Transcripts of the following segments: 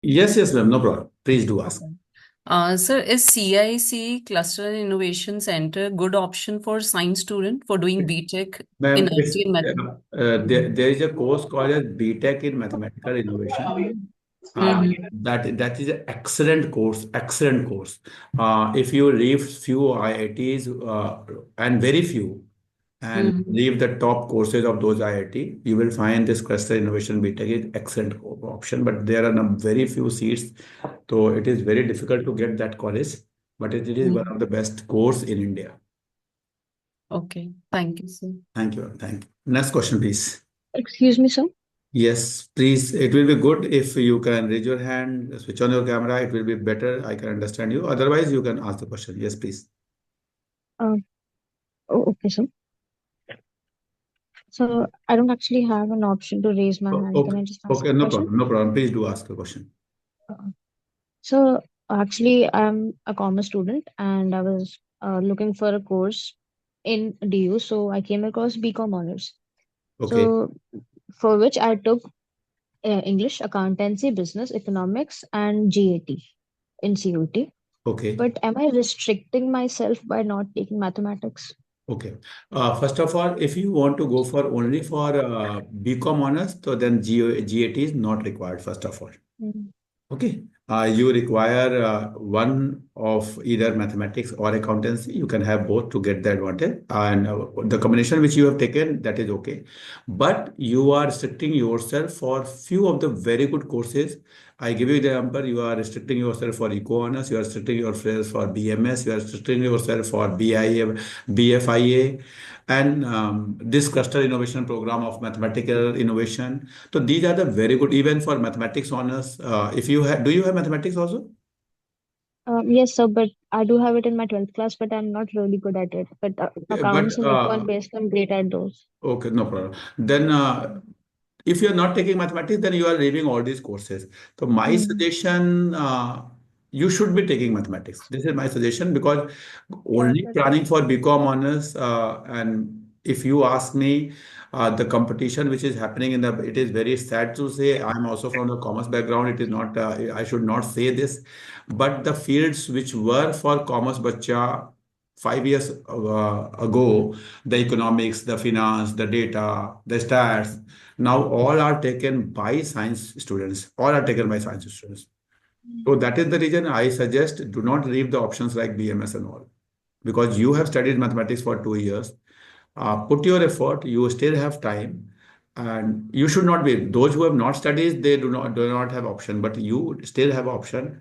Yes, yes, ma'am. No problem. Please do ask. Okay. Sir, is CIC Cluster and Innovation Center good option for science student for doing BTech in Ma'am, IT and math? there is a course called as BTech in Mathematical Innovation. Uh, Mm-hmm. that is an excellent course, excellent course. If you leave few IITs and very few, and Mm-hmm. leave the top courses of those IIT, you will find this Cluster Innovation BTech is excellent option. But there are very few seats, so it is very difficult to get that college. But it is one Mm-hmm. of the best course in India. Okay. Thank you, sir. Thank you. Thank you. Next question, please. Excuse me, sir. Yes, please. It will be good if you can raise your hand, switch on your camera. It will be better. I can understand you. Otherwise, you can ask the question. Yes, please. Uh, okay, sir. So I don't actually have an option to raise my hand. Can Okay. I just ask Okay. the No question? problem. No problem. Please do ask a question. Uh, so actually, I'm a commerce student, and I was looking for a course in DU. So I came across BCom honors. Okay. So for which I took English, accountancy, business, economics, and GAT in CUT. Okay. But am I restricting myself by not taking mathematics? Okay. First of all, if you want to go for only for BCom honors, so then GAT is not required, first of all. Mm. Okay. You require one of either mathematics or accountancy. You can have both to get the advantage. And the combination which you have taken, that is okay. But you are restricting yourself for few of the very good courses. I give you the example. You are restricting yourself for eco honors. You are restricting yourself for BMS. You are restricting yourself for BIA, BFIA, and this cluster innovation program of mathematical innovation. So these are the very good, even for mathematics honors. If you have, do you have mathematics also? Yes, sir, but I do have it in my 12th class, but I'm not really good at it. But But accounts and econ based, I'm great at those. okay, no problem. Then if you are not taking mathematics, then you are leaving all these courses. So my Mm. suggestion, you should be taking mathematics. This is my suggestion because Yeah, only but planning for BCom honors, and if you ask me, the competition which is happening in the, it is very sad to say. I'm also from the commerce background. It is not, I should not say this, but the fields which were for commerce bacha 5 years ago, the economics, the finance, the data, the stats, now all are taken by science students. All are taken by science students. So that is the reason I suggest do not leave the options like BMS and all. Because you have studied mathematics for 2 years. Put your effort, you still have time. And you should not be, those who have not studied, they do not have option, but you still have option.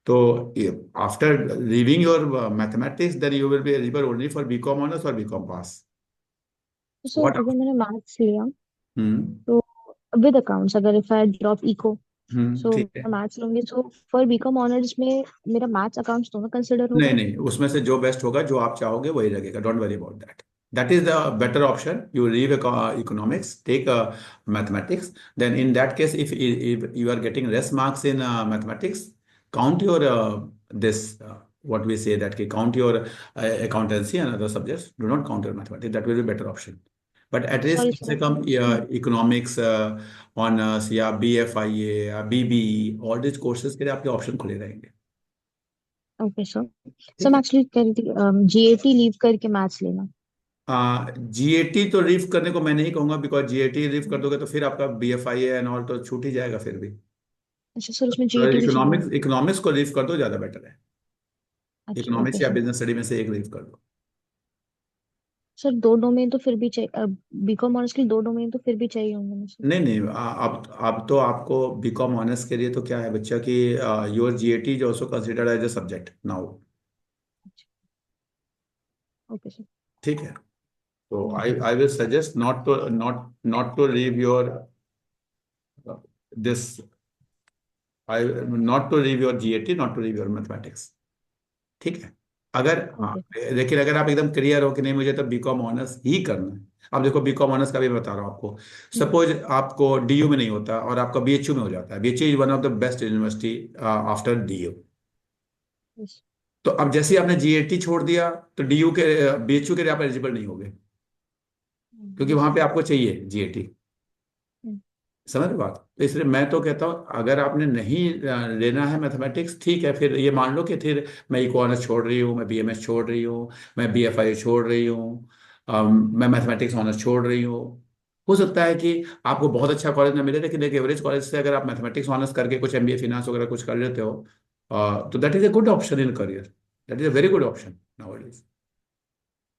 So after leaving your mathematics, then you will be eligible only for BCom honors or BCom pass. Sir What? अगर मैंने maths लिया Hmm. तो with accounts अगर if I drop eco सो ठीक है। मैं maths लूंगी so for BCom honours में मेरा मैथ्स अकाउंट्स दोनों कंसिडर नहीं होगा. नहीं, उसमें से जो बेस्ट होगा, जो आप चाहोगे वही लगेगा। Don't worry about that. That is the better option. You leave economics, take mathematics. Then in that case, if you are getting less marks in mathematics, count your this what we say that count your accountancy and other subjects. Do not count your mathematics. That will be better option. But at least sorry कम से कम sir. Economics honours या BFIA या BBE, all this courses के लिए आपके option खुले रहेंगे। Okay sir. सर ठीक मैं है। एक्चुअली कह रही थी जीएटी लीव करके मैथ्स लेना. GAT तो लीव करने को मैं नहीं कहूंगा, बिकॉज GAT लीव कर दोगे तो फिर आपका BFIA एंड ऑल तो छूट ही जाएगा फिर भी। अच्छा सर उसमें जीएटी भी चाहिए. इकोनॉमिक्स इकोनॉमिक्स को लीव कर दो, ज्यादा बेटर है। अच्छा ओके इकोनॉमिक्स या सर. बिजनेस स्टडी में से एक लीव कर दो। सर दो डोमेन तो फिर भी चाहिए. बीकॉम ऑनर्स के लिए दो डोमेन तो फिर भी चाहिए होंगे ना सर. नहीं नहीं, अब तो आपको BCom ऑनर्स के लिए तो क्या है बच्चा कि your GAT is also considered as a subject now. अच्छा ओके सर. ठीक है। तो I will suggest not to leave your this, I not to leave your GAT, not to leave your mathematics. ठीक है। अगर हाँ, ओके. लेकिन अगर आप एकदम क्लियर हो कि नहीं मुझे तो BCom ऑनर्स ही करना है। अब देखो BCom ऑनर्स का भी मैं बता रहा हूँ आपको। सपोज आपको DU में नहीं होता और आपका BHU में हो जाता है। BHU is one of the best university after DU। तो अब जैसे ही आपने GAT छोड़ दिया, तो DU के BHU के लिए आप एलिजिबल नहीं होगे, क्योंकि वहां पे आपको चाहिए GAT। समझ रहे बात? तो इसलिए मैं तो कहता हूँ अगर आपने नहीं लेना है मैथमेटिक्स, ठीक है, फिर ये मान लो कि फिर मैं इको ऑनर्स छोड़ रही हूँ, मैं बीएमएस छोड़ रही हूँ, मैं बीएफआई छोड़ रही हूँ, मैं मैथमेटिक्स ऑनर्स छोड़ रही हूँ। हो सकता है कि आपको बहुत अच्छा कॉलेज ना मिले, लेकिन एक एवरेज कॉलेज से अगर आप मैथमेटिक्स ऑनर्स करके कुछ एमबीए फिनांस वगैरह कुछ कर लेते हो, तो that is a good option in career. That is a very good option nowadays.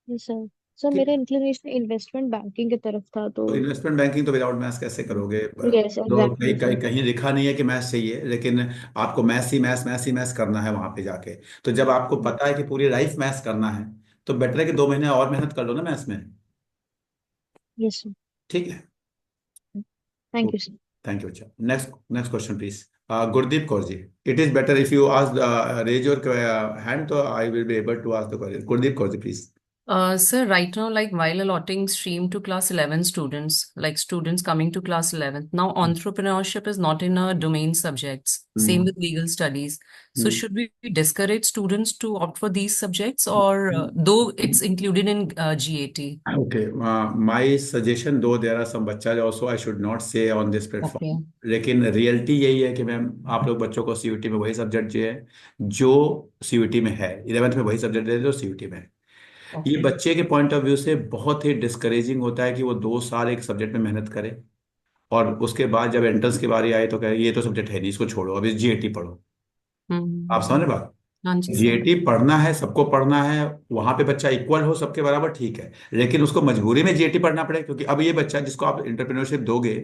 Yes sir. Sir ठीक मेरा है। इंक्लिनेशन इन्वेस्टमेंट बैंकिंग की तरफ था, तो तो इन्वेस्टमेंट बैंकिंग तो विदाउट मैथ्स कैसे करोगे? यस तो कहीं एग्जैक्टली कहीं सर। कहीं लिखा नहीं है कि मैथ्स चाहिए, लेकिन आपको मैथ्स ही मैथ्स करना है वहां पे जाके। तो जब आपको पता है कि पूरी लाइफ मैथ्स करना है, तो बेटर है कि 2 महीने और मेहनत कर लो ना मैथ्स में। Yes sir. ठीक है। Thank you sir. Thank you. अच्छा, next next question please. Gurdeep Kaur ji, it is better if you ask raise your hand, तो I will be able to ask the question. Gurdeep Kaur ji please. Sir, right now, like while allotting stream to class 11 students, like students coming to class 11th, now entrepreneurship is not in our domain subjects. Same with legal studies. So should we discourage students to opt for these subjects, or though it's included in GAT? Okay, my suggestion, though there are some बच्चा also I should not say on this Okay. platform, लेकिन reality यही है कि ma'am आप लोग बच्चों को CUT में वही सब्जेक्ट जो है, जो सीयूटी में है, 11th में वही सब्जेक्ट दे दो सीयूटी में है। ये Okay. बच्चे के पॉइंट ऑफ व्यू से बहुत ही डिस्करेजिंग होता है कि वो 2 साल एक सब्जेक्ट में मेहनत करे, और उसके बाद जब एंट्रेंस की बारी आए तो कहे ये तो सब्जेक्ट है नहीं, इसको छोड़ो, अभी जीएटी पढ़ो। आप समझ रहे बात? हाँ जी सर। जीएटी पढ़ना है, सबको पढ़ना है, वहां पे बच्चा इक्वल हो सबके बराबर, ठीक है, लेकिन उसको मजबूरी में जीएटी पढ़ना पड़े, क्योंकि अब ये बच्चा जिसको आप एंटरप्रेन्योरशिप दोगे,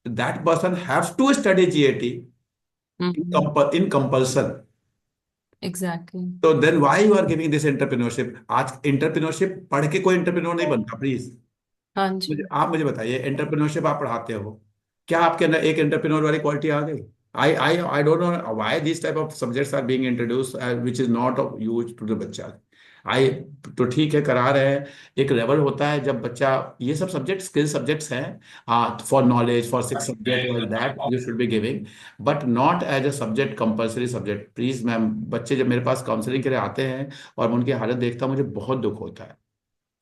that person have to study GAT Mm-hmm. In compulsion. Exactly. तो then why you are giving this entrepreneurship? आज एंटरप्रेन्योरशिप पढ़ के कोई एंटरप्रेन्योर नहीं बनता प्लीज। हाँ जी। मुझे बताइए, एंटरप्रेन्योरशिप आप पढ़ाते हो, क्या आपके अंदर एक एंटरप्रेन्योर वाली क्वालिटी आ गई? I don't know why this type of subjects are being introduce which is not of use to the बच्चा। आई तो ठीक है करा रहे हैं, एक लेवल होता है जब बच्चा, ये सब सब्जेक्ट स्किल सब्जेक्ट्स हैं, for knowledge, for 6 subject like that you should be giving, but not as a subject, compulsory subject please ma'am. बच्चे जब मेरे पास काउंसलिंग के लिए आते हैं और मैं उनकी हालत देखता हूँ, मुझे बहुत दुख होता है।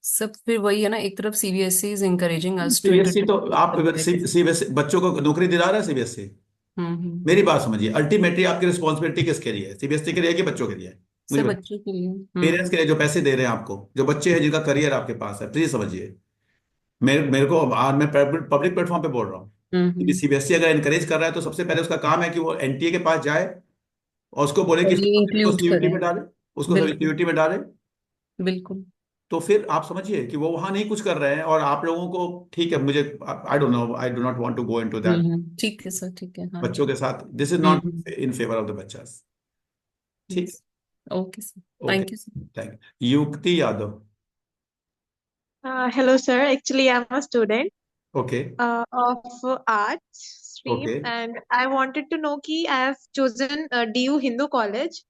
सब फिर वही है ना, एक तरफ CBSE is encouraging us to CBSE तो introduce आप subjects. सीबीएसई बच्चों को नौकरी दिला रहा है सीबीएसई। हम्म। मेरी बात समझिए, अल्टीमेटली आपकी रिस्पॉन्सिबिलिटी किसके लिए है? सीबीएसई के लिए है कि बच्चों के लिए है? मुझे सब बताइए। बच्चों के लिए। पेरेंट्स के लिए जो पैसे दे रहे हैं आपको, जो बच्चे हैं जिनका करियर आपके पास है, प्लीज समझिए। मेरे को आज मैं पब्लिक प्लेटफॉर्म पे बोल रहा हूँ कि हम्म। सीबीएसई अगर एनकरेज कर रहा है, तो सबसे पहले उसका काम है कि वो एनटीए के पास जाए और उसको बोले कि और ये इसको इंक्लूड सीयूटी करें। में डाले, उसको बिल्कुल। सीयूटी में डाले। बिल्कुल। तो फिर आप समझिए कि वो वहां नहीं कुछ कर रहे हैं, और आप लोगों को, ठीक है, मुझे I don't know, I do not want to go into that ठीक है सर, ठीक है, हाँ बच्चों जी। के साथ, this is not hmm. In favour of the बच्चास। ठीक यस। Okay sir. है, okay, thank you sir. Thank you. Yukti Yadav. Hello, sir. Actually, I'm a student okay. of arts okay. stream, and I wanted to know कि I have chosen DU Hindu College,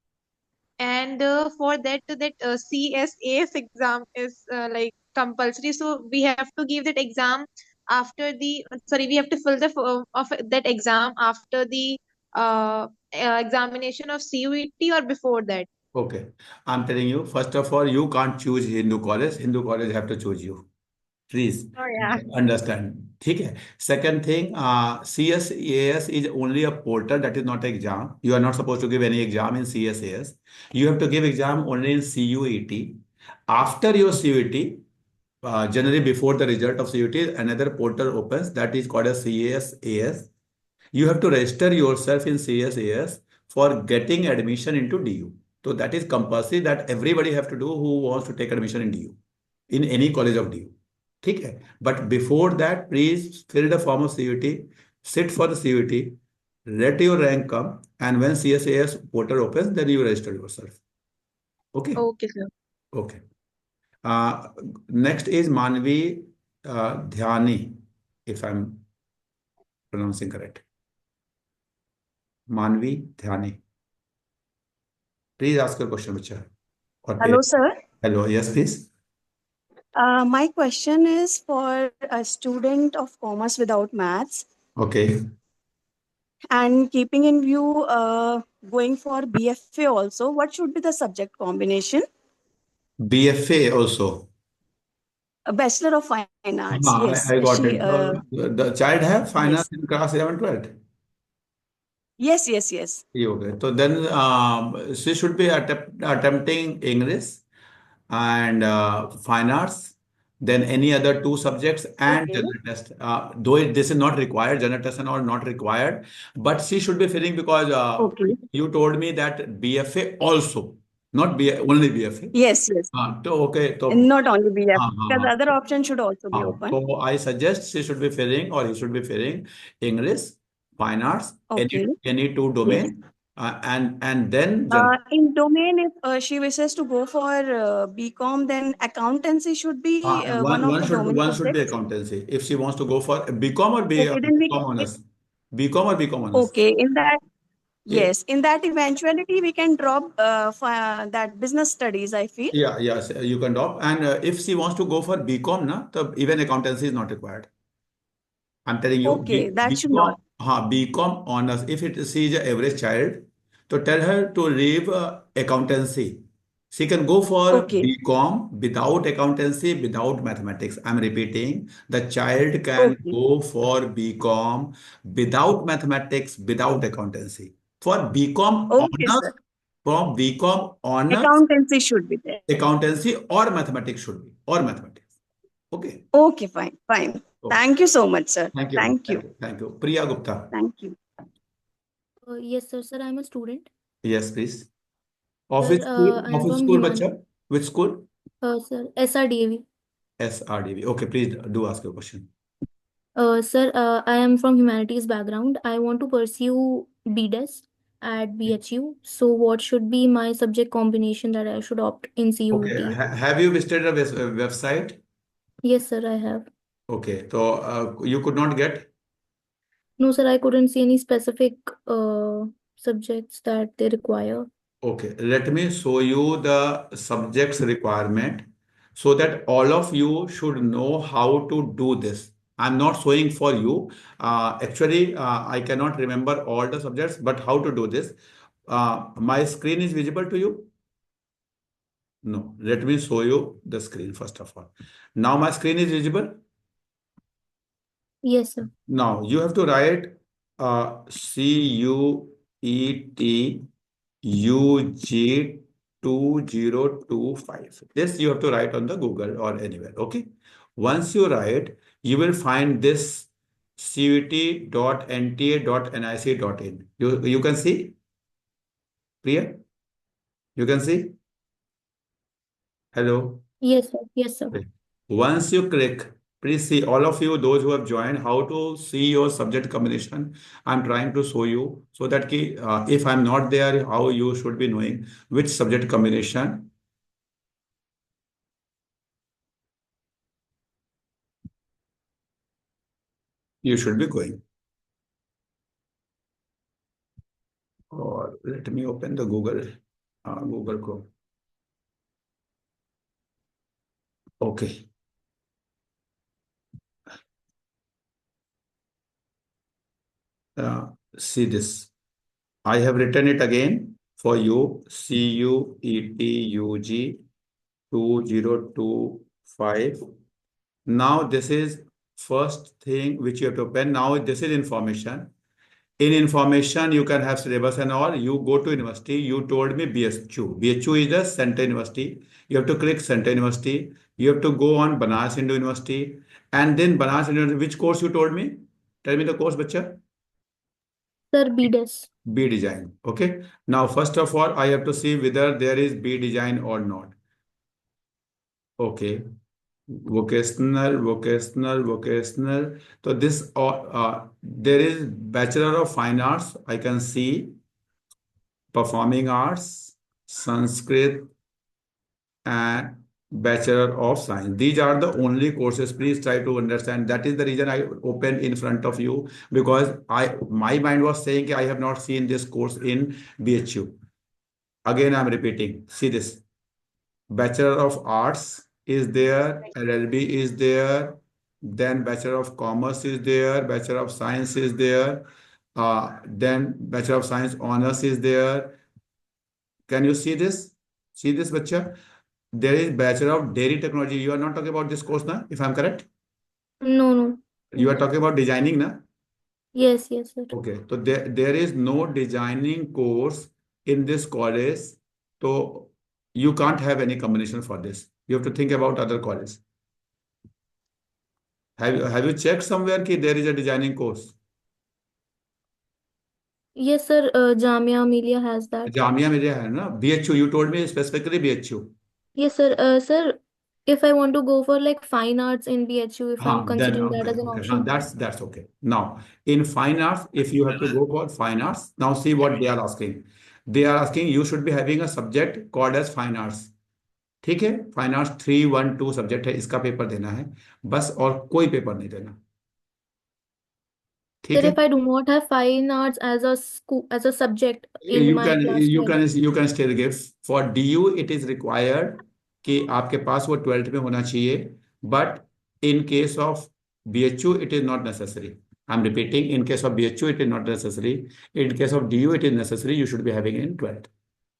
and for that CSAS exam is like compulsory, so we have to give that exam after the sorry, we have to fill the of that exam after the examination of CUET or before that. Okay, I am telling you, first of all you can't choose Hindu college have to choose you, please Oh yeah. Understand. ठीक है। Second thing, CSAS is only a portal, that is not exam, you are not suppose to give any exam in CSAS, you have to give exam only in CUET. After your CUET, generally before the result of CUET, another portal opens that is called as CSAS. You have to register yourself in CSAS for getting admission into DU. So that is compulsory, that everybody have to do who wants to take admission in DU, in any college of DU. ठीक है, but before that, please fill the form of CUET, sit for the CUET, let your rank come, and when CSAS portal opens, then you register yourself. Okay. Okay, sir. Okay. Uh, Next is Manvi Dhyani, if I'm pronouncing correct. Manvi Dhyani. Please ask your question, Bacha. Or Hello, parent. sir. Hello, yes, please. My question is for a student of commerce without maths Okay. and keeping in view going for BFA also, what should be the subject combination? BFA also. A Bachelor of Fine Arts. Yes, I got she. it. The child have finance Yes, in class 11, 12. yes, yes, yes. Okay. So then she should be attempting English and fine arts, then any other two subjects and Okay, general test. Though this is not required, general test and all not required, but she should be fitting because okay. you told me that BFA also, not only BFA. Yes, yes. Okay, And not only BF, हाँ because हाँ other option should also be हाँ open. so I suggest she should be filling or he should be filling English, fine arts, Okay. any two Yes. domain, and then general. In domain, if she wishes to go for BCom, then accountancy should be one of the domain One should be subjects. accountancy. If she wants to go for BCom or Okay, then we. BCom honors, BCom or BCom honors. Okay, in that. Eh, Yes, in that eventuality, we can drop that business studies, I feel. Yeah, yes, you can drop. And if she wants to go for BCom, na, so even accountancy is not required. I'm telling you, Okay, that should BCom, not. BCom honors. If she is an average child, so tell her to leave accountancy. She can go for Okay, BCom without accountancy, without mathematics. I'm repeating, the child can okay, go for BCom without mathematics, without accountancy. For BCom okay, honors, sir. from BCom honors, Accountancy should be there. accountancy or mathematics should be, or mathematics. Okay. Okay, fine, fine. Okay. Thank you so much, sir. Thank you. Thank Thank you. you. Thank you. Priya Gupta. Thank you. Yes, sir. Sir, I'm a student. Yes, please. Sir, I'm Office from school, Himan. bacha? Which school? Sir, SRDAV. SRDV. Okay, please do ask your question. Sir, I am from humanities background. I want to pursue BDES at BHU. So, what should be my subject combination that I should opt in CUET? Okay. Have you visited a website? Yes, sir, I have. Okay. So you could not get? No, sir, I couldn't see any specific subjects that they require. Okay. Let me show you the subjects requirement so that all of you should know how to do this. I'm not showing for you. Actually, I cannot remember all the subjects, but how to do this. My screen is visible to you? No, let me show you the screen first of all. Now my screen is visible. Yes, sir. Now you have to write CUET UG 2025. This you have to write on the Google or anywhere. Okay. Once you write, you will find this CUET.nta.nic.in. You can see? Priya? You can see? Hello? Yes, sir. Yes, sir. Okay. Once you click, please see all of you, those who have joined, how to see your subject combination. I'm trying to show you so that if I'm not there, how you should be knowing which subject combination you should be going. Or let me open the Google Chrome. Okay. See this. I have written it again for you. CUET UG 2025. Now this is first thing which you have to open. Now this is information. In information, you can have syllabus and all. You go to university. You told me BHU. BHU is the Center University. You have to click Center University. You have to go on Banaras Hindu University. And then Banaras Hindu University, which course you told me? Tell me the course, bacha. Sir, BDES. B design. Okay. Now, first of all, I have to see whether there is B design or not. Okay. Vocational. So this there is Bachelor of Fine Arts. I can see Performing Arts, Sanskrit, and Bachelor of Science. These are the only courses. Please try to understand. That is the reason I opened in front of you because my mind was saying I have not seen this course in BHU. Again, I'm repeating. See this. Bachelor of Arts is there, LLB is there, then Bachelor of Commerce is there, Bachelor of Science is there, then Bachelor of Science Honors is there. Can you see this? See this, bacha? there is Bachelor of Dairy Technology. You are not talking about this course, na? If I'm correct, No, no. you are talking about designing, na? Yes, yes, sir. Okay, so there is no designing course in this college, so you can't have any combination for this. You have to think about other college. Have you checked somewhere कि there is a designing course? Yes, sir. Jamia Amelia has that. Jamia Millia है ना? BHU, you told me specifically BHU. Yes, sir. Sir, if I want to go for like fine arts in BHU, if I'm Then considering that okay, as an okay. option. That's okay. Now, in fine arts, if you have to go for fine arts, now see what they are asking. They are asking you should be having a subject called as fine arts. ठीक है, fine arts 312 subject है, इसका paper देना है बस, और कोई paper नहीं देना. ठीक Sir, है, if I do not have fine arts as a school as a subject in you my can class you 12. can you can still give for DU. It is required कि आपके पास वो 12th में होना चाहिए, but in case of BHU it is not necessary. I'm repeating, in case of BHU it is not necessary. In case of DU it is necessary. You should be having in 12th.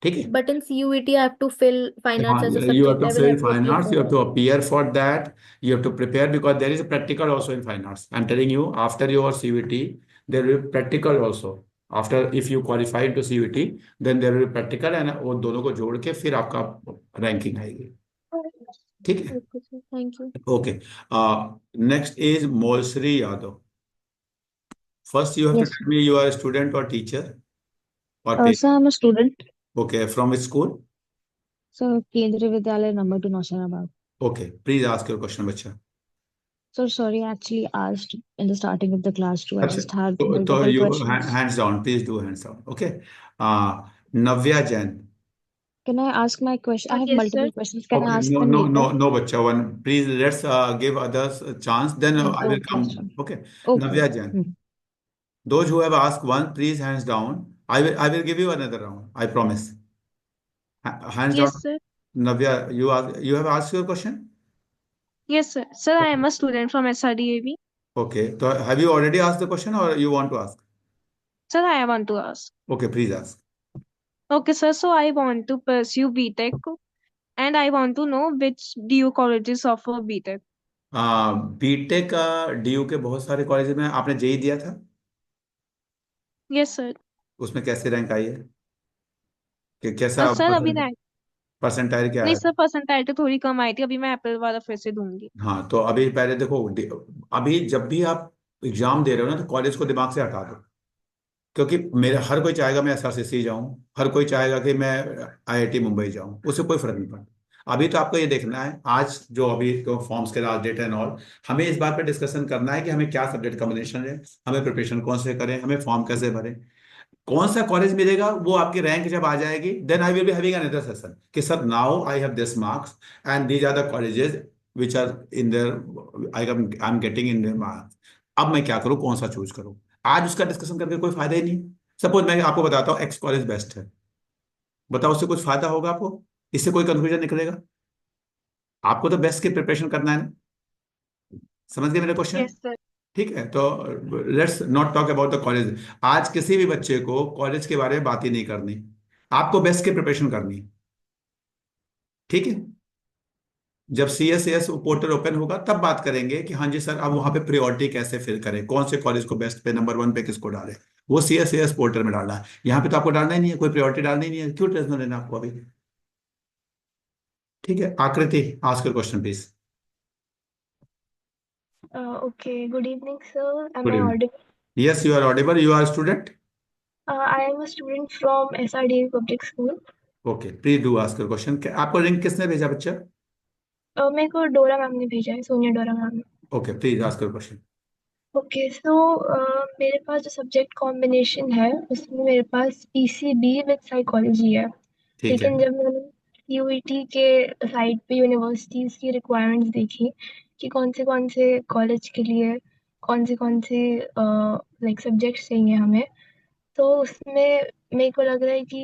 ठीक है. But in CUET, I have to fill fine arts as a You have subject. to I will fill have to fine appear arts. for You have that. to appear for that. You have to prepare because there is a practical also in fine arts. I'm telling you, after your CUET, there will be practical also. After, if you qualify to CUET, then there will be practical, and वो दोनों को जोड़ के फिर आपका ranking आएगी. ठीक है. Okay, sir. Thank you. Okay. Next is Molsri Yadav. First, you have to Yes. tell me you are a student or teacher or parent. Sir, I'm a student. Okay. From which school? So, Kendriya Vidyalaya number 2, Nausirabad. Okay. Please ask your question, बच्चा. So sorry, I actually asked in the starting of the class too. I अच्छा, just had तो multiple you questions. hands down, please do hands down. Okay. Navya Jain. Can I ask my question? I have Yes, multiple sir. questions. Can I Okay, ask no, them no, later? no, no, bachcha. One, please. Let's give others a chance. Then I will Okay, come. sure. Okay. Okay. Navya Jain. Hmm. Those who have asked one, please hands down. I will give you another round. I promise. Hands down. Yes, sir. Navya, you have asked your question. Yes, sir. Sir, I Okay. am a student from SRDAB. Okay. So have you already asked the question or you want to ask? Sir, I want to ask. Okay, please ask. Okay, sir. So I want to pursue BTech and I want to know which DU colleges offer BTech. BTech का DU के बहुत सारे college में. आपने JEE दिया था, Yes, sir. उसमें कैसे रैंक आई है कि कैसा सर अभी रैंक परसेंटाइल क्या नहीं है? सर, परसेंटाइल तो थोड़ी कम आई थी, अभी मैं अप्रैल वाला फिर से दूंगी. हाँ, तो अभी पहले देखो, अभी जब भी आप एग्जाम दे रहे हो ना, तो कॉलेज को दिमाग से हटा दो, क्योंकि मेरा हर कोई चाहेगा मैं SRCC जाऊं, हर कोई चाहेगा कि मैं IIT मुंबई जाऊं, उससे कोई फर्क नहीं पड़ता. अभी तो आपको ये देखना है, आज जो अभी तो फॉर्म्स के लास्ट डेट एंड ऑल, हमें इस बात पे डिस्कशन करना है कि हमें क्या सब्जेक्ट कॉम्बिनेशन है, हमें प्रिपरेशन कौन से करें, हमें फॉर्म कैसे भरें, कौन सा कॉलेज मिलेगा. वो आपकी रैंक जब आ जाएगी, then I will be having another session कि sir now I have this marks and these are the colleges which are in there, I am getting in their marks. अब मैं क्या करूं, कौन सा चूज करूं? आज उसका डिस्कशन करके कोई फायदा ही नहीं. सपोज मैं आपको बताता हूँ एक्स कॉलेज बेस्ट है, बताओ उससे कुछ फायदा होगा आपको? इससे कोई कंक्लूजन निकलेगा? आपको तो बेस्ट की प्रिपरेशन करना है ना. समझ गए मेरा क्वेश्चन? Yes sir. ठीक है, तो let's not talk about the college. आज किसी भी बच्चे को कॉलेज के बारे में बात ही नहीं करनी, आपको बेस्ट की प्रिपरेशन करनी है. ठीक है, जब CSAS पोर्टल ओपन होगा तब बात करेंगे कि हाँ जी सर, अब वहां पे प्रायोरिटी कैसे फिल करें, कौन से कॉलेज को बेस्ट पे नंबर 1 पे किसको डालें. वो CSAS पोर्टल में डालना है, यहाँ पे तो आपको डालना ही नहीं है, कोई प्रायोरिटी डालनी नहीं है. क्यों टेंशन लेना आपको अभी? ठीक है. Aakriti, ask your question please. Okay, good evening, sir. Am good I evening. audible? Yes, you are audible. You are student. I am a student from SRDA Public School. Okay, please do ask your question. आपको link किसने भेजा बच्चा? मेरे को डोरा ma'am ने भेजा है, सोनिया डोरा मैम ने. Okay, please ask your question. Okay, so मेरे पास जो सब्जेक्ट कॉम्बिनेशन है उसमें मेरे पास PCB विद साइकोलॉजी है. ठीक है. लेकिन जब मैंने CUET के साइट पे यूनिवर्सिटीज़ की रिक्वायरमेंट्स देखी कि कौन से कॉलेज के लिए कौन से लाइक सब्जेक्ट्स चाहिए हमें, तो उसमें मेरे को लग रहा है कि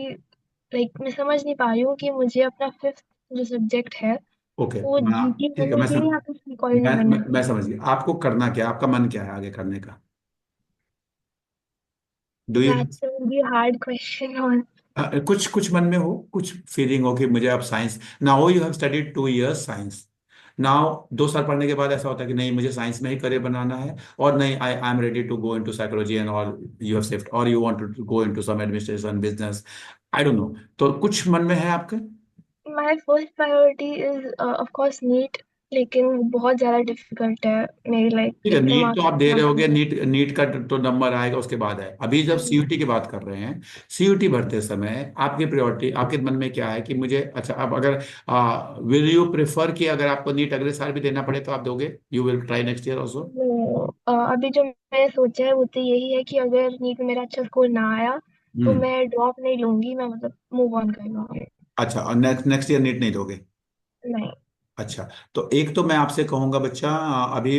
लाइक मैं समझ नहीं पा रही हूँ कि मुझे अपना 5th जो सब्जेक्ट है ओके, वो GT ठीक है. बनना चाहिए या फिर साइकोलॉजी बनना मैं समझ गया. आपको करना क्या है, आपका मन क्या है आगे करने का? Do you? चाहिए. That's a very hard question. और कुछ कुछ मन में हो, कुछ फीलिंग हो कि मुझे अब science, now you have studied 2 years science, now 2 साल पढ़ने के बाद ऐसा होता है कि नहीं मुझे साइंस में ही करियर बनाना है, और नहीं I am ready to go into psychology and all, you have shift, और you want to go into some administration business, I don't know, तो कुछ मन में है आपके? My first priority is of course NEET, लेकिन बहुत ज़्यादा डिफिकल्ट है मेरी, लाइक ठीक है, इतने नीट तो मार्क्स आप दे रहे होगे, मांगते हैं। नीट नीट का तो नंबर आएगा उसके बाद है, अभी जब सीयूटी की बात कर रहे हैं, सीयूटी भरते समय आपकी प्रायोरिटी, आपके मन में क्या है कि मुझे, अच्छा अब अगर विल यू प्रेफर कि अगर आपको नीट अगले साल भी देना पड़े तो आप दोगे, you will try next year also? तो अभी जो मैंने सोचा है वो तो यही है कि अगर नीट में मेरा अच्छा स्कोर ना आया तो हम्म। मैं ड्रॉप नहीं लूंगी, मैं मतलब मूव ऑन कर लूंगी। अच्छा, और नेक्स्ट नेक्स्ट ईयर नीट नहीं दोगे? नहीं। अच्छा, तो एक तो मैं आपसे कहूंगा बच्चा, अभी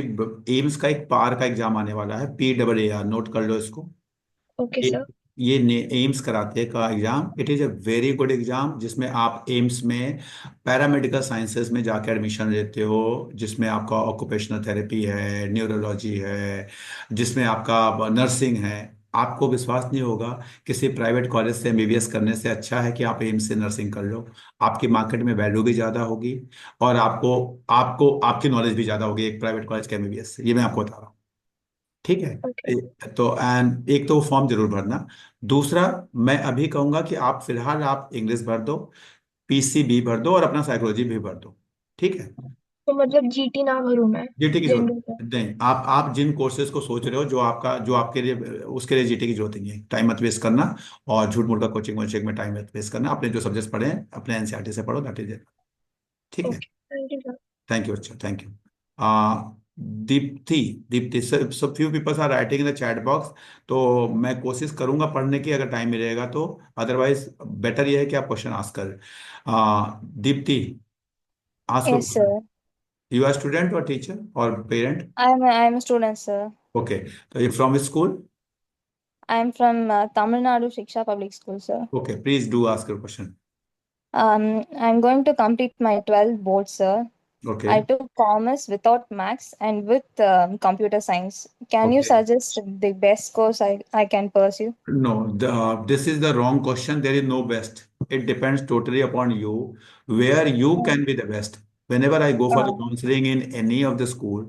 एम्स का एक पार का एग्जाम आने वाला है, PAAR, नोट कर लो इसको। ओके ये सर। ये एम्स कराते हैं का exam, it is a very good exam, जिसमें आप एम्स में पैरामेडिकल साइंसेज में जाके एडमिशन लेते हो, जिसमें आपका ऑक्यूपेशनल थेरेपी है, न्यूरोलॉजी है, जिसमें आपका नर्सिंग है। आपको विश्वास नहीं होगा, किसी प्राइवेट कॉलेज से MBBS करने से अच्छा है कि आप एम्स से नर्सिंग कर लो। आपकी मार्केट में वैल्यू भी ज़्यादा होगी, और आपको आपको आपकी नॉलेज भी ज़्यादा होगी एक प्राइवेट कॉलेज के MBBS से, ये मैं आपको बता रहा हूँ। ठीक है। ओके। तो एंड एक तो वो फॉर्म जरूर भरना। दूसरा, मैं अभी कहूंगा कि आप फिलहाल आप इंग्लिश भर दो, PCB भर दो, और अपना साइकोलॉजी भी भर दो। ठीक है। तो मतलब जीटी ना भरूं मैं? जीटी की जरूरत जनरल का? नहीं, आप जिन कोर्सेज को सोच रहे हो, जो आपके लिए, उसके लिए जीटी की जरूरत नहीं है, टाइम मत वेस्ट करना, और झूठ मूठ का कोचिंग वोचिंग में टाइम मत वेस्ट करना, अपने जो सब्जेक्ट पढ़े हैं अपने एनसीईआरटी से पढ़ो, दैट इज इट। ठीक है। Okay, thank you sir. Thank you, अच्छा, थैंक यू। दीप्ति, दीप्ति, सब few peoples are writing in the chat box, तो मैं कोशिश करूंगा पढ़ने की, अगर टाइम मिलेगा तो, अदरवाइज बेटर ये है कि आप क्वेश्चन आस्क करें। Deepti, ask Yes, sir. You are student और टीचर और parent? I'm a student, sir. Okay, तो ये from school? I'm from Tamil Nadu Shiksha Public School, sir. Okay, please do ask your question. I'm going to complete my 12th board, sir. ओके। I took commerce without maths and with computer science. Can you okay, suggest the best course I can pursue? no, this is the wrong question. There is no best. It depends totally upon you, where you Mm. can be the best. Whenever I go for the Oh. counseling in any of the school,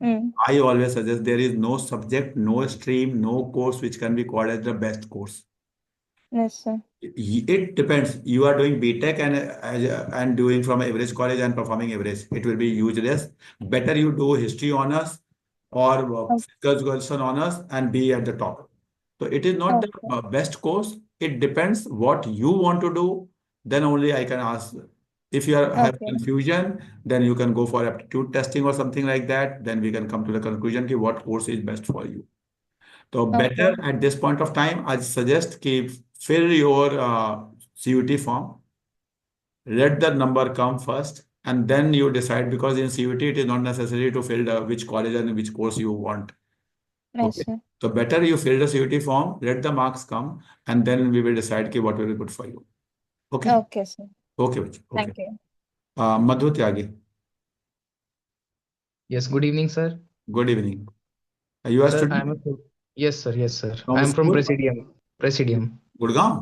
Mm. I always suggest there is no subject, no stream, no course which can be called as the best course. Yes, sir. It depends. You are doing BTech and doing from average college and performing average. It will be useless. Better you do history honors or Okay. physical education honors and be at the top. So it is not the Okay. best course. It depends what you want to do. Then only I can ask. If you are have Okay. confusion, then you can go for aptitude testing or something like that. Then we can come to the conclusion कि what course is best for you. So better Okay. at this point of time, I suggest कि fill your CUT form. Let the number come first, and then you decide, because in CUT it is not necessary to fill which college and which course you want. Yes, Okay. sir. So better you fill the CUT form, let the marks come, and then we will decide what will be good for you. Okay. Okay, sir. Okay, bachcha. Okay. Thank you. Madhu Tyagi. Yes, good evening, sir. Good evening. You are Sir, I am student yes, sir. Yes, sir. from I am from school? Presidium. Presidium. Gurgaon.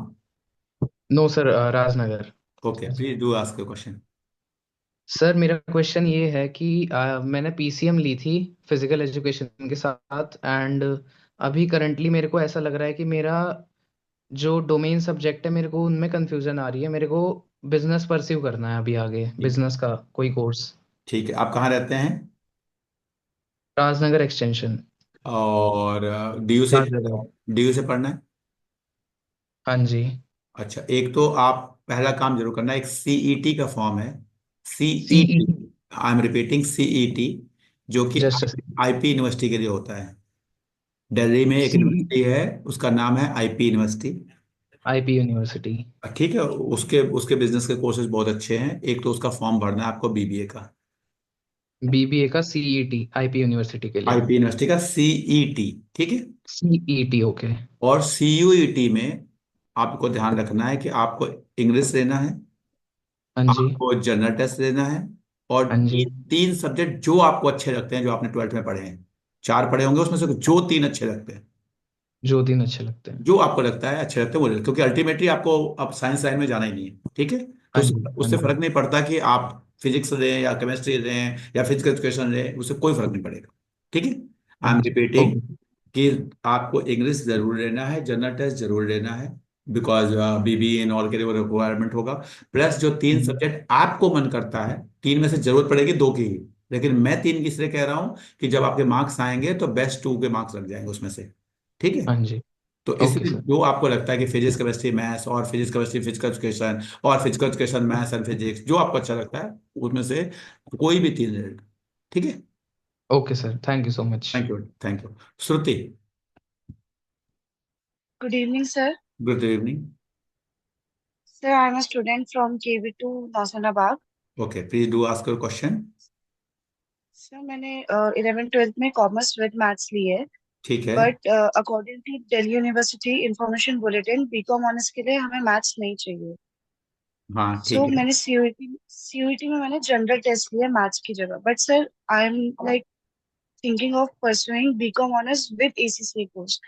No, sir. Rajnagar. Okay, please do ask your question. Sir मेरा question ये है कि मैंने PCM ली थी physical education के साथ, and अभी currently मेरे को ऐसा लग रहा है कि मेरा जो डोमेन सब्जेक्ट है मेरे को उनमें कंफ्यूजन आ रही है। मेरे को बिजनेस परस्यू करना है अभी आगे, ठीक, बिजनेस का कोई कोर्स। ठीक है। आप कहाँ रहते हैं? राजनगर एक्सटेंशन। और DU से, राजनगर। DU से पढ़ना है? हाँ जी। अच्छा, एक तो आप पहला काम जरूर करना, एक CET का फॉर्म है, CET, C E. I am repeating, CET, जो कि जस्ट IP यूनिवर्सिटी के लिए होता है। दिल्ली में एक सीई यूनिवर्सिटी है, उसका नाम है IP यूनिवर्सिटी। IP university. ठीक है, उसके उसके बिजनेस के कोर्सेज बहुत अच्छे हैं। एक तो उसका फॉर्म भरना है आपको BBA का, BBA का CET IP यूनिवर्सिटी के लिए। IP यूनिवर्सिटी का CET। ठीक है। CET, okay. और CUET में आपको ध्यान रखना है कि आपको इंग्लिश लेना है, हाँ जी। आपको जनरल टेस्ट लेना है, और हाँ जी। ये 3 सब्जेक्ट जो आपको अच्छे लगते हैं, जो आपने 12th में पढ़े हैं, 4 पढ़े होंगे उसमें से जो 3 अच्छे लगते हैं, जो दिन अच्छे लगते हैं। जो आपको लगता है अच्छे लगते हैं वो ले लो, क्योंकि अल्टीमेटली आपको अब साइंस लाइन में जाना ही नहीं है, ठीक है। तो हाँ जी, हाँ उससे जी। फर्क नहीं पड़ता कि आप फिजिक्स लें या केमिस्ट्री लें या फिजिकल एजुकेशन लें, उससे कोई फर्क नहीं पड़ेगा, ठीक है। आई हाँ एम जी। Repeating okay. कि आपको इंग्लिश जरूर लेना है, जनरल टेस्ट जरूर लेना है, बिकॉज बीबी इन ऑल के लिए वो रिक्वायरमेंट होगा। प्लस जो तीन हम्म, सब्जेक्ट आपको मन करता है, तीन में से जरूरत पड़ेगी दो की ही, लेकिन मैं तीन किस लिए कह रहा हूं कि जब आपके मार्क्स आएंगे तो बेस्ट टू के मार्क्स लग जाएंगे उसमें से, ठीक है। हाँ जी। तो ओके इसलिए सर। जो आपको लगता है कि फिजिक्स केमिस्ट्री मैथ्स और फिजिक्स केमिस्ट्री फिजिकल एजुकेशन और physical education maths and physics, जो आपको अच्छा लगता है उसमें से कोई भी तीन ले लो, ठीक है। Okay sir, thank you so much. Thank you, thank you. Shruti, Good evening, sir. Good evening. Sir, I'm a student from KB2 Nasanabad. Okay, please do ask your question. Sir मैंने 11th-12th में commerce with maths ली है, ठीक है। But according to Delhi university information bulletin B Com honours के लिए हमें maths नहीं चाहिए। हाँ सो ठीक है। मैंने सीयूईटी में मैंने जनरल टेस्ट लिया मैथ्स की जगह, but sir I am like thinking of pursuing B Com honours with ACCA course.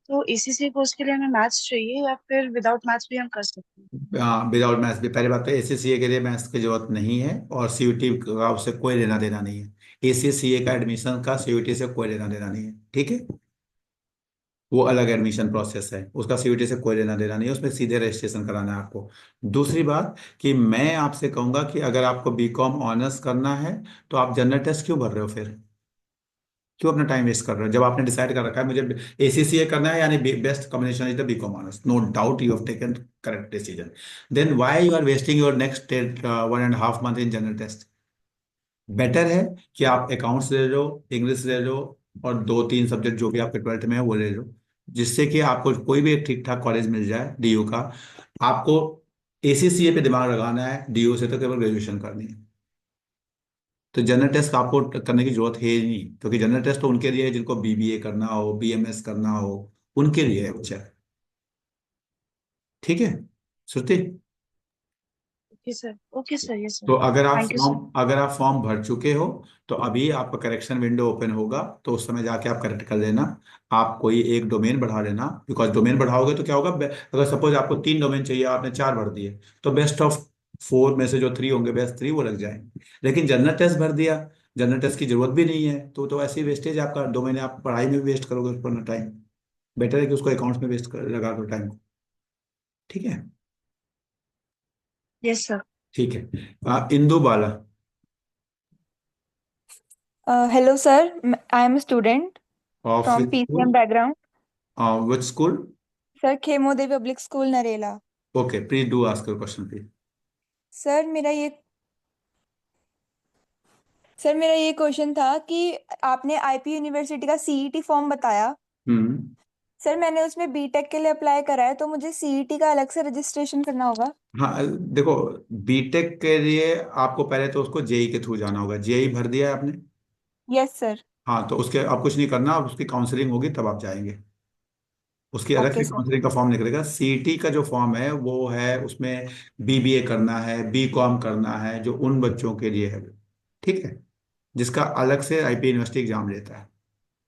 तो एसीसीए कोर्स के लिए हमें मैथ्स चाहिए या फिर विदाउट मैथ्स भी हम कर सकते हैं? विदाउट मैथ्स भी, पहली बात तो एसीसीए के लिए मैथ्स की जरूरत नहीं है और सीयूटी का उससे कोई लेना देना नहीं है। एसीसीए का एडमिशन का सीयूटी से कोई लेना देना नहीं है, ठीक है। वो अलग एडमिशन प्रोसेस है, उसका सीयूटी से कोई लेना देना नहीं है, उसमें सीधे रजिस्ट्रेशन कराना है आपको। दूसरी बात कि मैं आपसे कहूंगा कि अगर आपको बीकॉम ऑनर्स करना है तो आप जनरल टेस्ट क्यों भर रहे हो फिर? क्यों अपना टाइम वेस्ट कर रहे हो जब आपने डिसाइड कर रखा है मुझे एसीसीए करना है, यानी best combination is the B Com honours, no doubt you have taken correct decision. Then why you are wasting your next 1.5 month in general test? Better है कि आप अकाउंट्स ले लो, इंग्लिश ले लो और दो तीन सब्जेक्ट जो भी आपके 12th में है वो ले लो, जिससे कि आपको कोई भी एक ठीक ठाक कॉलेज मिल जाए डीयू का। आपको एसीसीए पे दिमाग लगाना है, डीयू से तो केवल ग्रेजुएशन करनी है। तो जनरल टेस्ट आपको करने की जरूरत है ही नहीं, क्योंकि जनरल टेस्ट तो उनके लिए है जिनको बीबीए करना हो, बीएमएस करना हो, उनके लिए है अच्छा, ठीक है श्रुति। ओके सर, यस तो सर। Thank you sir. अगर आप फॉर्म भर चुके हो तो अभी आपका करेक्शन विंडो ओपन होगा, तो उस समय जाके आप करेक्ट कर लेना। आप कोई एक डोमेन बढ़ा लेना, बिकॉज डोमेन बढ़ाओगे तो क्या होगा, अगर सपोज आपको 3 डोमेन चाहिए, आपने 4 भर दिए, तो बेस्ट ऑफ 4 में से जो 3 होंगे, बेस्ट 3 वो लग जाएंगे। लेकिन जनरल टेस्ट भर दिया, जनरल टेस्ट की जरूरत भी नहीं है, तो ऐसे ही वेस्टेज आपका 2 महीने आप पढ़ाई में वेस्ट करोगे उस पर टाइम। बेटर है कि उसको अकाउंट्स में वेस्ट कर लगा दो टाइम, ठीक है। Yes sir. ठीक है, इंदु बाला। Hello, sir. I am a student of from which PCM school? background. Which school? Sir, Khemodevi Public School, Narela. Okay, please do ask your question please. Sir मेरा ये sir मेरा ये question था कि आपने IP university का CET form बताया। हम्म। Sir मैंने उसमें बीटेक के लिए अप्लाई करा है, तो मुझे सीईटी का अलग से रजिस्ट्रेशन करना होगा? हाँ देखो, बीटेक के लिए आपको पहले तो उसको जेई के थ्रू जाना होगा। जेई भर दिया है आपने? Yes sir. हाँ, तो उसके अब कुछ नहीं करना, अब उसकी काउंसलिंग होगी तब आप जाएंगे। उसकी अलग ओके से सर। काउंसलिंग का फॉर्म निकलेगा। सीईटी का जो फॉर्म है वो है, उसमें बीबीए करना है, बीकॉम करना है, जो उन बच्चों के लिए है, ठीक है, जिसका अलग से आईपी यूनिवर्सिटी एग्जाम लेता है,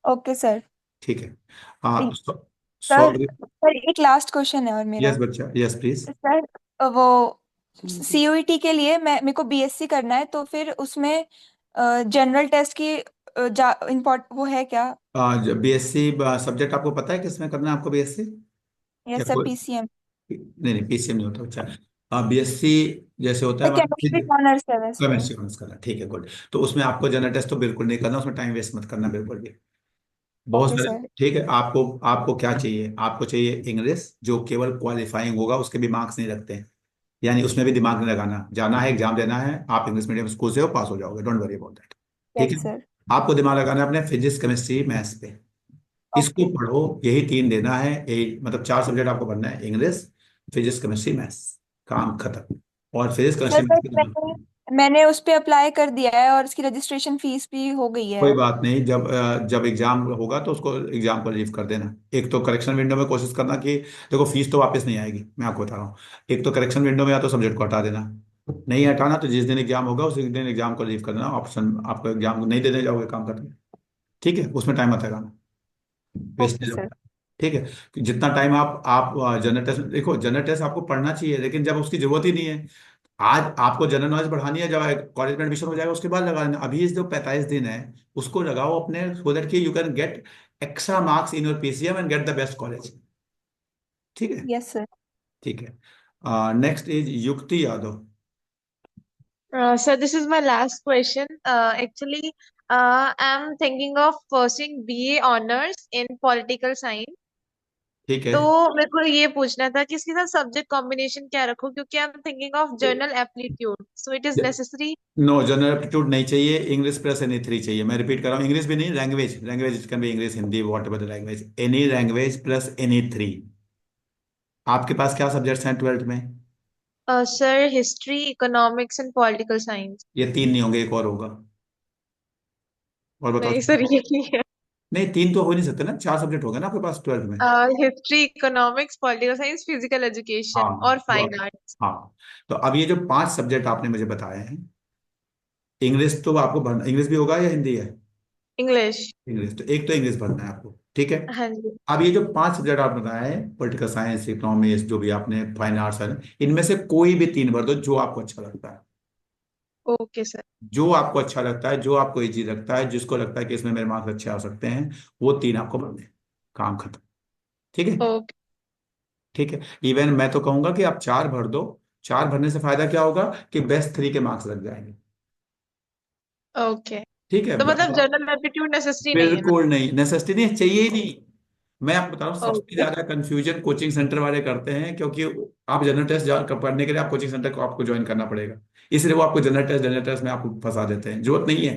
ओके सर। ठीक है। हाँ, सर सॉरी। सर एक लास्ट क्वेश्चन है और मेरा। यस बच्चा, यस प्लीज। सर वो सीयूईटी के लिए मेरे को बीएससी करना है, तो फिर उसमें जनरल टेस्ट की वो है क्या? बीएससी सब्जेक्ट आपको पता है किसमें करना है आपको बीएससी? या यस सर, कोई, पीसीएम। नहीं नहीं पीसीएम नहीं होता बच्चा। बीएससी जैसे होता है सर हमारा केमिस्ट्री ऑनर्स है वैसे तो। केमिस्ट्री ऑनर्स करना, ठीक है गुड। तो उसमें आपको जनरल टेस्ट तो बिल्कुल नहीं करना, उसमें टाइम वेस्ट मत करना बिल्कुल भी। बहुत ओके सारे, सर। ठीक है। आपको आपको क्या चाहिए, आपको चाहिए इंग्लिश, जो केवल क्वालिफाइंग होगा, उसके भी मार्क्स नहीं लगते हैं, यानी उसमें भी दिमाग नहीं लगाना, जाना है एग्जाम देना है, आप इंग्लिश मीडियम स्कूल से हो, पास हो जाओगे, डोंट वरी अबाउट दैट, ठीक यस है। सर। आपको दिमाग लगाना है अपने फिजिक्स केमिस्ट्री मैथ्स पे, इसको ओके पढ़ो, यही 3 देना है, यही मतलब 4 सब्जेक्ट आपको पढ़ना है, इंग्लिश, फिजिक्स केमिस्ट्री मैथ्स, काम खत्म। और फिजिक्स सर, केमिस्ट्री पर मैथ्स मैंने उस पे अप्लाई कर दिया है और उसकी रजिस्ट्रेशन फीस भी हो गई है। कोई बात नहीं, जब एग्जाम होगा तो उसको एग्जाम को लीव कर देना। एक तो करेक्शन विंडो में कोशिश करना कि देखो फीस तो वापस नहीं आएगी, मैं आपको बता रहा हूँ। एक तो करेक्शन विंडो में या तो सब्जेक्ट को हटा देना, नहीं हटाना तो जिस दिन एग्जाम होगा उसी दिन एग्जाम को लीव कर देना, ऑप्शन आपको एग्जाम नहीं देने जाओगे काम करके, ठीक है, उसमें टाइम मत लगाना, ओके वेस्टेज सर। होगा। ठीक है, कि जितना टाइम आप जनरल टेस्ट, देखो जनरल टेस्ट आपको पढ़ना चाहिए, लेकिन जब उसकी जरूरत ही नहीं है। आज आपको जनरल नॉलेज बढ़ानी है, जब कॉलेज में एडमिशन हो जाएगा उसके बाद लगा लेना। अभी इस जो 45 दिन है उसको लगाओ अपने, सो दैट कि you can get extra marks in your PCM and get the best college. ठीक है। Yes sir. ठीक है। नेक्स्ट इज युक्ति Yadav. So this is my last question. Actually, I'm thinking of pursuing BA honors in political science. ठीक है। तो मेरे को ये पूछना था कि इसके साथ सब्जेक्ट कॉम्बिनेशन क्या रखूं, क्योंकि I am thinking of general aptitude, so it is necessary. No, general aptitude नहीं चाहिए, इंग्लिश प्लस एनी 3 चाहिए। मैं रिपीट कर रहा हूँ, इंग्लिश भी नहीं, language, language can be English, Hindi, what ever the language, any language plus any 3। आपके पास क्या सब्जेक्ट्स हैं 12th में? Sir history, economics and political science. ये 3 नहीं होंगे, एक और होगा। और बताओ। नहीं सर, ये नहीं है। नहीं, 3 तो हो नहीं सकते ना, 4 सब्जेक्ट होंगे ना आपके पास 12th में। History, economics, political science, physical education हाँ और फाइन आर्ट्स। हाँ, तो अब ये जो 5 सब्जेक्ट आपने मुझे बताए हैं, इंग्लिश तो आपको भरना, इंग्लिश भी होगा या हिंदी है? इंग्लिश। इंग्लिश, तो एक तो इंग्लिश भरना है आपको। ठीक है। हाँ जी। अब ये जो 5 सब्जेक्ट आप बताए, पॉलिटिकल साइंस, इकोनॉमिक्स, जो भी आपने, फाइन आर्ट्स है, इनमें से कोई भी 3 भर दो जो आपको अच्छा लगता है। Okay sir. जो आपको अच्छा लगता है, जो आपको इजी लगता है, जिसको लगता है कि इसमें मेरे मार्क्स अच्छे आ सकते हैं, वो 3 आपको भरने, काम खत्म। ठीक है। ओके। ठीक है। इवन मैं तो कहूंगा कि आप 4 भर दो। 4 भरने से फायदा क्या होगा कि बेस्ट 3 के मार्क्स लग जाएंगे। ओके, ठीक है। तो मतलब जनरल एप्टीट्यूड नेसेसरी नहीं है ना? बिल्कुल नहीं, नेसेसिटी नहीं, चाहिए ही नहीं। मैं आपको बता रहा हूँ, सबसे ओके। ज्यादा कंफ्यूजन कोचिंग सेंटर वाले करते हैं, क्योंकि आप जनरल टेस्ट पढ़ने के लिए आप कोचिंग सेंटर को आपको ज्वाइन करना पड़ेगा, इसलिए वो आपको जनरल टेस्ट में आपको फंसा देते हैं। जरूरत नहीं है।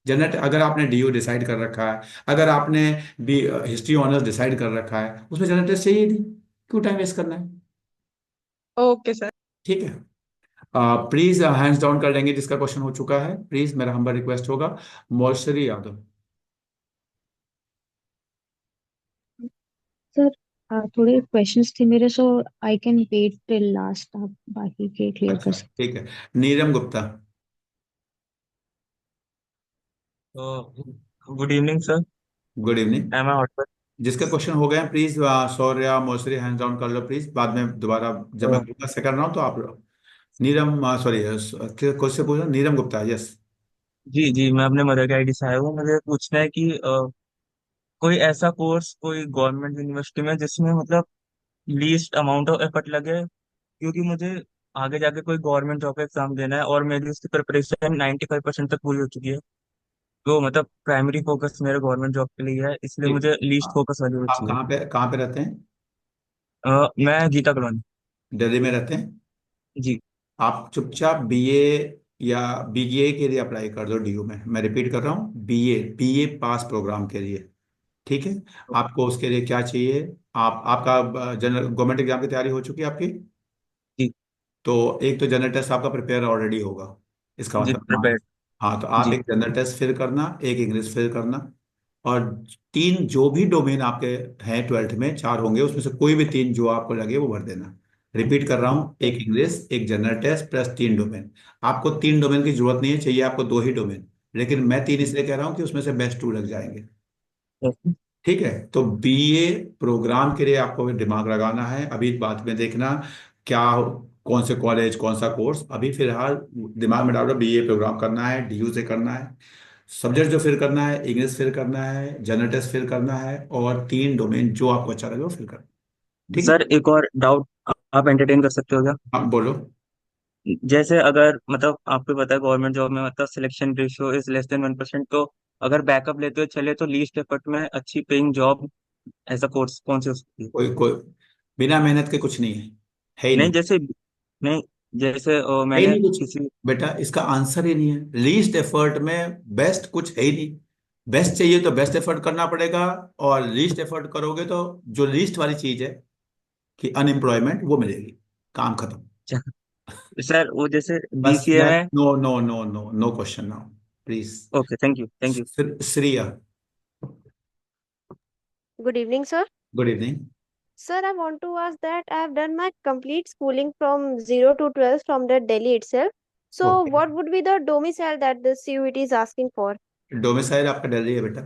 जनरल, अगर आपने डीयू डिसाइड कर रखा है, अगर आपने भी हिस्ट्री ऑनर्स डिसाइड कर रखा है, उसमें जनरल टेस्ट चाहिए ही नहीं, क्यों टाइम वेस्ट करना है। Okay sir. ठीक है। प्लीज हैंड्स डाउन कर लेंगे जिसका क्वेश्चन हो चुका है, प्लीज, मेरा हम्बल रिक्वेस्ट होगा। मौसरी यादव। सर थोड़े क्वेश्चंस थे मेरे, so I can wait till last, आप बाकी के क्लियर कर अच्छा, सकते ठीक है। Neeram Gupta. Good evening sir. Good evening. Am I audible? जिसका क्वेश्चन हो गया प्लीज, सौर्या, मौसरी, हैंड डाउन कर लो प्लीज, बाद में दोबारा जब मैं दूंगा सेकंड राउंड तो आप नीरम, सॉरी, क्वेश्चन पूछो, नीरम गुप्ता, यस। जी जी, मैं अपने मदर के आईडी से आया हूँ। मुझे पूछना है कि कोई ऐसा कोर्स कोई गवर्नमेंट यूनिवर्सिटी में जिसमें मतलब लीस्ट अमाउंट ऑफ एफर्ट लगे, क्योंकि मुझे आगे जाके कोई गवर्नमेंट जॉब का एग्जाम देना है और मेरी उसकी प्रिपरेशन 95% तक पूरी हो चुकी है। तो मतलब प्राइमरी फोकस मेरे गवर्नमेंट जॉब के लिए है, इसलिए ठीक। मुझे लीस्ट आप फोकस वाली आप चाहिए। कहाँ पे रहते हैं? मैं गीता कॉलोनी। दिल्ली में रहते हैं? जी। आप चुपचाप बीए या बीए के लिए अप्लाई कर दो डीयू में। मैं रिपीट कर रहा हूँ, बीए, बीए पास प्रोग्राम के लिए। ठीक है। आपको उसके लिए क्या चाहिए? आपका जनरल गवर्नमेंट एग्जाम की तैयारी हो चुकी है आपकी? जी तो एक तो जनरल टेस्ट आपका प्रिपेयर ऑलरेडी होगा, इसका जी, मतलब मान। प्रिपेयर्ड। हाँ, तो आप जी। एक जनरल टेस्ट फिल करना, एक इंग्लिश फिल करना, और 3 जो भी डोमेन आपके हैं 12th में, 4 होंगे, उसमें से कोई भी 3 जो आपको लगे वो भर देना। रिपीट कर रहा हूँ, एक इंग्लिश, एक जनरल टेस्ट प्लस 3 डोमेन। आपको 3 डोमेन की जरूरत नहीं है, चाहिए आपको 2 ही डोमेन, लेकिन मैं 3 इसलिए कह रहा हूँ कि उसमें से बेस्ट 2 लग जाएंगे। ठीक है। तो बीए प्रोग्राम के लिए आपको दिमाग लगाना है, अभी बाद में देखना क्या, कौन से कॉलेज, कौन सा कोर्स, अभी फिलहाल दिमाग में डालो बीए प्रोग्राम करना है, डीयू से करना है। सब्जेक्ट जो फिल करना है, इंग्लिश फिल करना है, जनरल टेस्ट फिल करना है, और 3 डोमेन जो आपको अच्छा लगे वो फिल करना। ठीक है। सर एक और डाउट आप एंटरटेन कर सकते हो क्या? आप बोलो। जैसे अगर मतलब आपको पता है गवर्नमेंट जॉब में मतलब selection ratio is less than 1%, तो अगर बैकअप लेते हुए चले तो लीस्ट एफर्ट में अच्छी पेइंग जॉब ऐसा कोर्स कौन सी हो सकती है? कोई कोई बिना मेहनत के कुछ नहीं है ही नहीं नहीं। जैसे, नहीं जैसे है ही मैंने नहीं कुछ। किसी, बेटा, इसका आंसर ही नहीं है, लीस्ट एफर्ट में बेस्ट कुछ है ही नहीं। बेस्ट चाहिए तो बेस्ट एफर्ट करना पड़ेगा, और लीस्ट एफर्ट करोगे तो जो लीस्ट वाली चीज है कि अनएम्प्लॉयमेंट, वो मिलेगी, काम खत्म। सर वो जैसे बस, बीसीए में। No no no no no question now, please. Okay, thank you thank you. Shreya. Good evening, sir. Good evening. Sir, I want to ask that I have done my complete schooling from 0 to 12 from the Delhi itself. So, okay. what would be the domicile that the CUET is asking for? Domicile आपका दिल्ली है बेटा?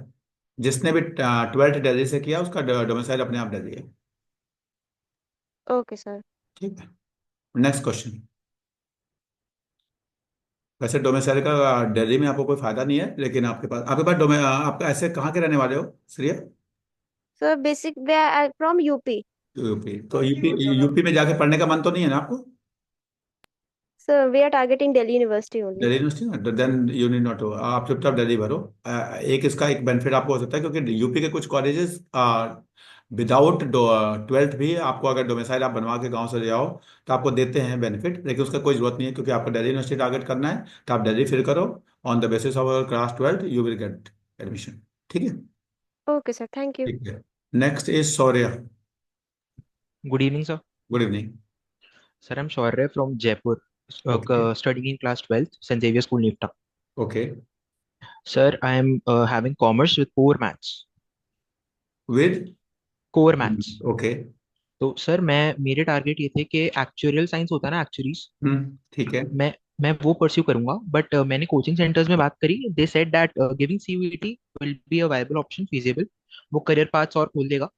जिसने भी 12th Delhi से किया उसका domicile अपने आप दिल्ली है। Okay sir. ठीक है, नेक्स्ट क्वेश्चन। वैसे डोमिसाइल का दिल्ली में आपको कोई फायदा नहीं है, लेकिन आपके पास आपका ऐसे कहाँ के रहने वाले हो Shreya? Sir basic from UP. UP, तो यूपी में जाके पढ़ने का मन तो नहीं है ना आपको? Sir we are targeting Delhi university only. Delhi university, then you need not, आप चुपचाप दिल्ली भरो। एक इसका एक बेनिफिट आपको हो सकता है, क्योंकि यूपी के कुछ कॉलेजेस विदाउट 12th भी आपको अगर डोमिसाइल आप बनवा के गांव से ले आओ तो आपको देते हैं बेनिफिट, लेकिन उसका कोई जरूरत नहीं है, क्योंकि आपको दिल्ली यूनिवर्सिटी टारगेट करना है तो आप दिल्ली फिल करो। On the basis of class 12 you will get admission. ठीक है। Okay sir, thank you. ठीक है, next is Shaurya. Good evening, sir. Good evening. Sir, I'm Shaurya from Jaipur, okay. studying in class 12th, St. Xavier School, Nifta. Okay. Sir, I am having commerce with core maths. With. Core maths. Okay. तो sir मेरे target ये थे कि actuarial science होता है ना, actuaries, ठीक है। मैं वो परस्यू करूंगा, बट मैंने कोचिंग सेंटर्स में बात करी, they said that giving CUET will be a viable option, feasible, वो करियर पाथ्स और खोल देगा।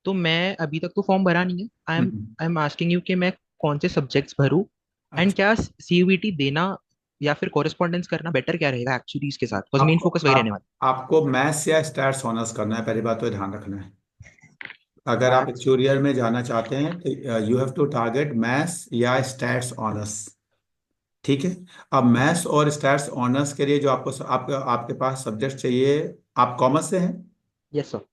तो मैं अभी तक तो फॉर्म भरा नहीं है, आई एम आस्किंग यू कि मैं कौन से सब्जेक्ट्स भरूं, एंड क्या सीयूईटी देना या फिर कॉरेस्पॉन्डेंस करना बेटर क्या रहेगा एक्चुरीज के साथ, बिकॉज मेन फोकस वही रहने वाला आपको मैथ्स या स्टैट्स ऑनर्स करना है, पहली बात तो ध्यान रखना है। अगर आप है। एक्चुरियर में जाना चाहते हैं तो you have to target maths या स्टैट्स ऑनर्स। ठीक है। अब मैथ्स और स्टैट्स ऑनर्स के लिए जो आपके पास सब्जेक्ट चाहिए, आप कॉमर्स से हैं? Yes sir.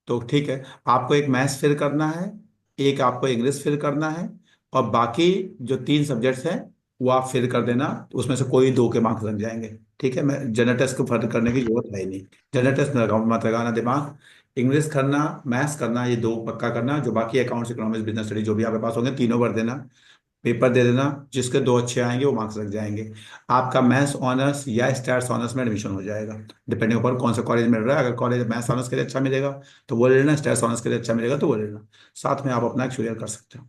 तो ठीक है, आपको एक मैथ्स फिल करना है, एक आपको इंग्लिश फिल करना है, और बाकी जो 3 सब्जेक्ट्स हैं वो आप फिल कर देना, तो उसमें से कोई 2 के मार्क्स लग जाएंगे। ठीक है, मैं जनरल टेस्ट को फर्क करने की जरूरत है ही नहीं। जनरल टेस्ट में मत लगाना दिमाग। इंग्लिश करना, मैथ्स करना, ये 2 पक्का करना। जो बाकी अकाउंट्स, इकोनॉमिक्स, बिजनेस स्टडी जो भी आपके पास होंगे, तीनों भर देना, पेपर दे देना। जिसके 2 अच्छे आएंगे वो मार्क्स लग जाएंगे। आपका मैथ्स ऑनर्स या स्टैट्स ऑनर्स में एडमिशन हो जाएगा, डिपेंडिंग अपॉन कौन सा कॉलेज मिल रहा है। अगर कॉलेज मैथ्स ऑनर्स के लिए अच्छा मिलेगा तो वो ले लेना, स्टैट्स ऑनर्स के लिए अच्छा मिलेगा तो वो ले लेना। साथ में आप अपना क्लियर कर सकते हो।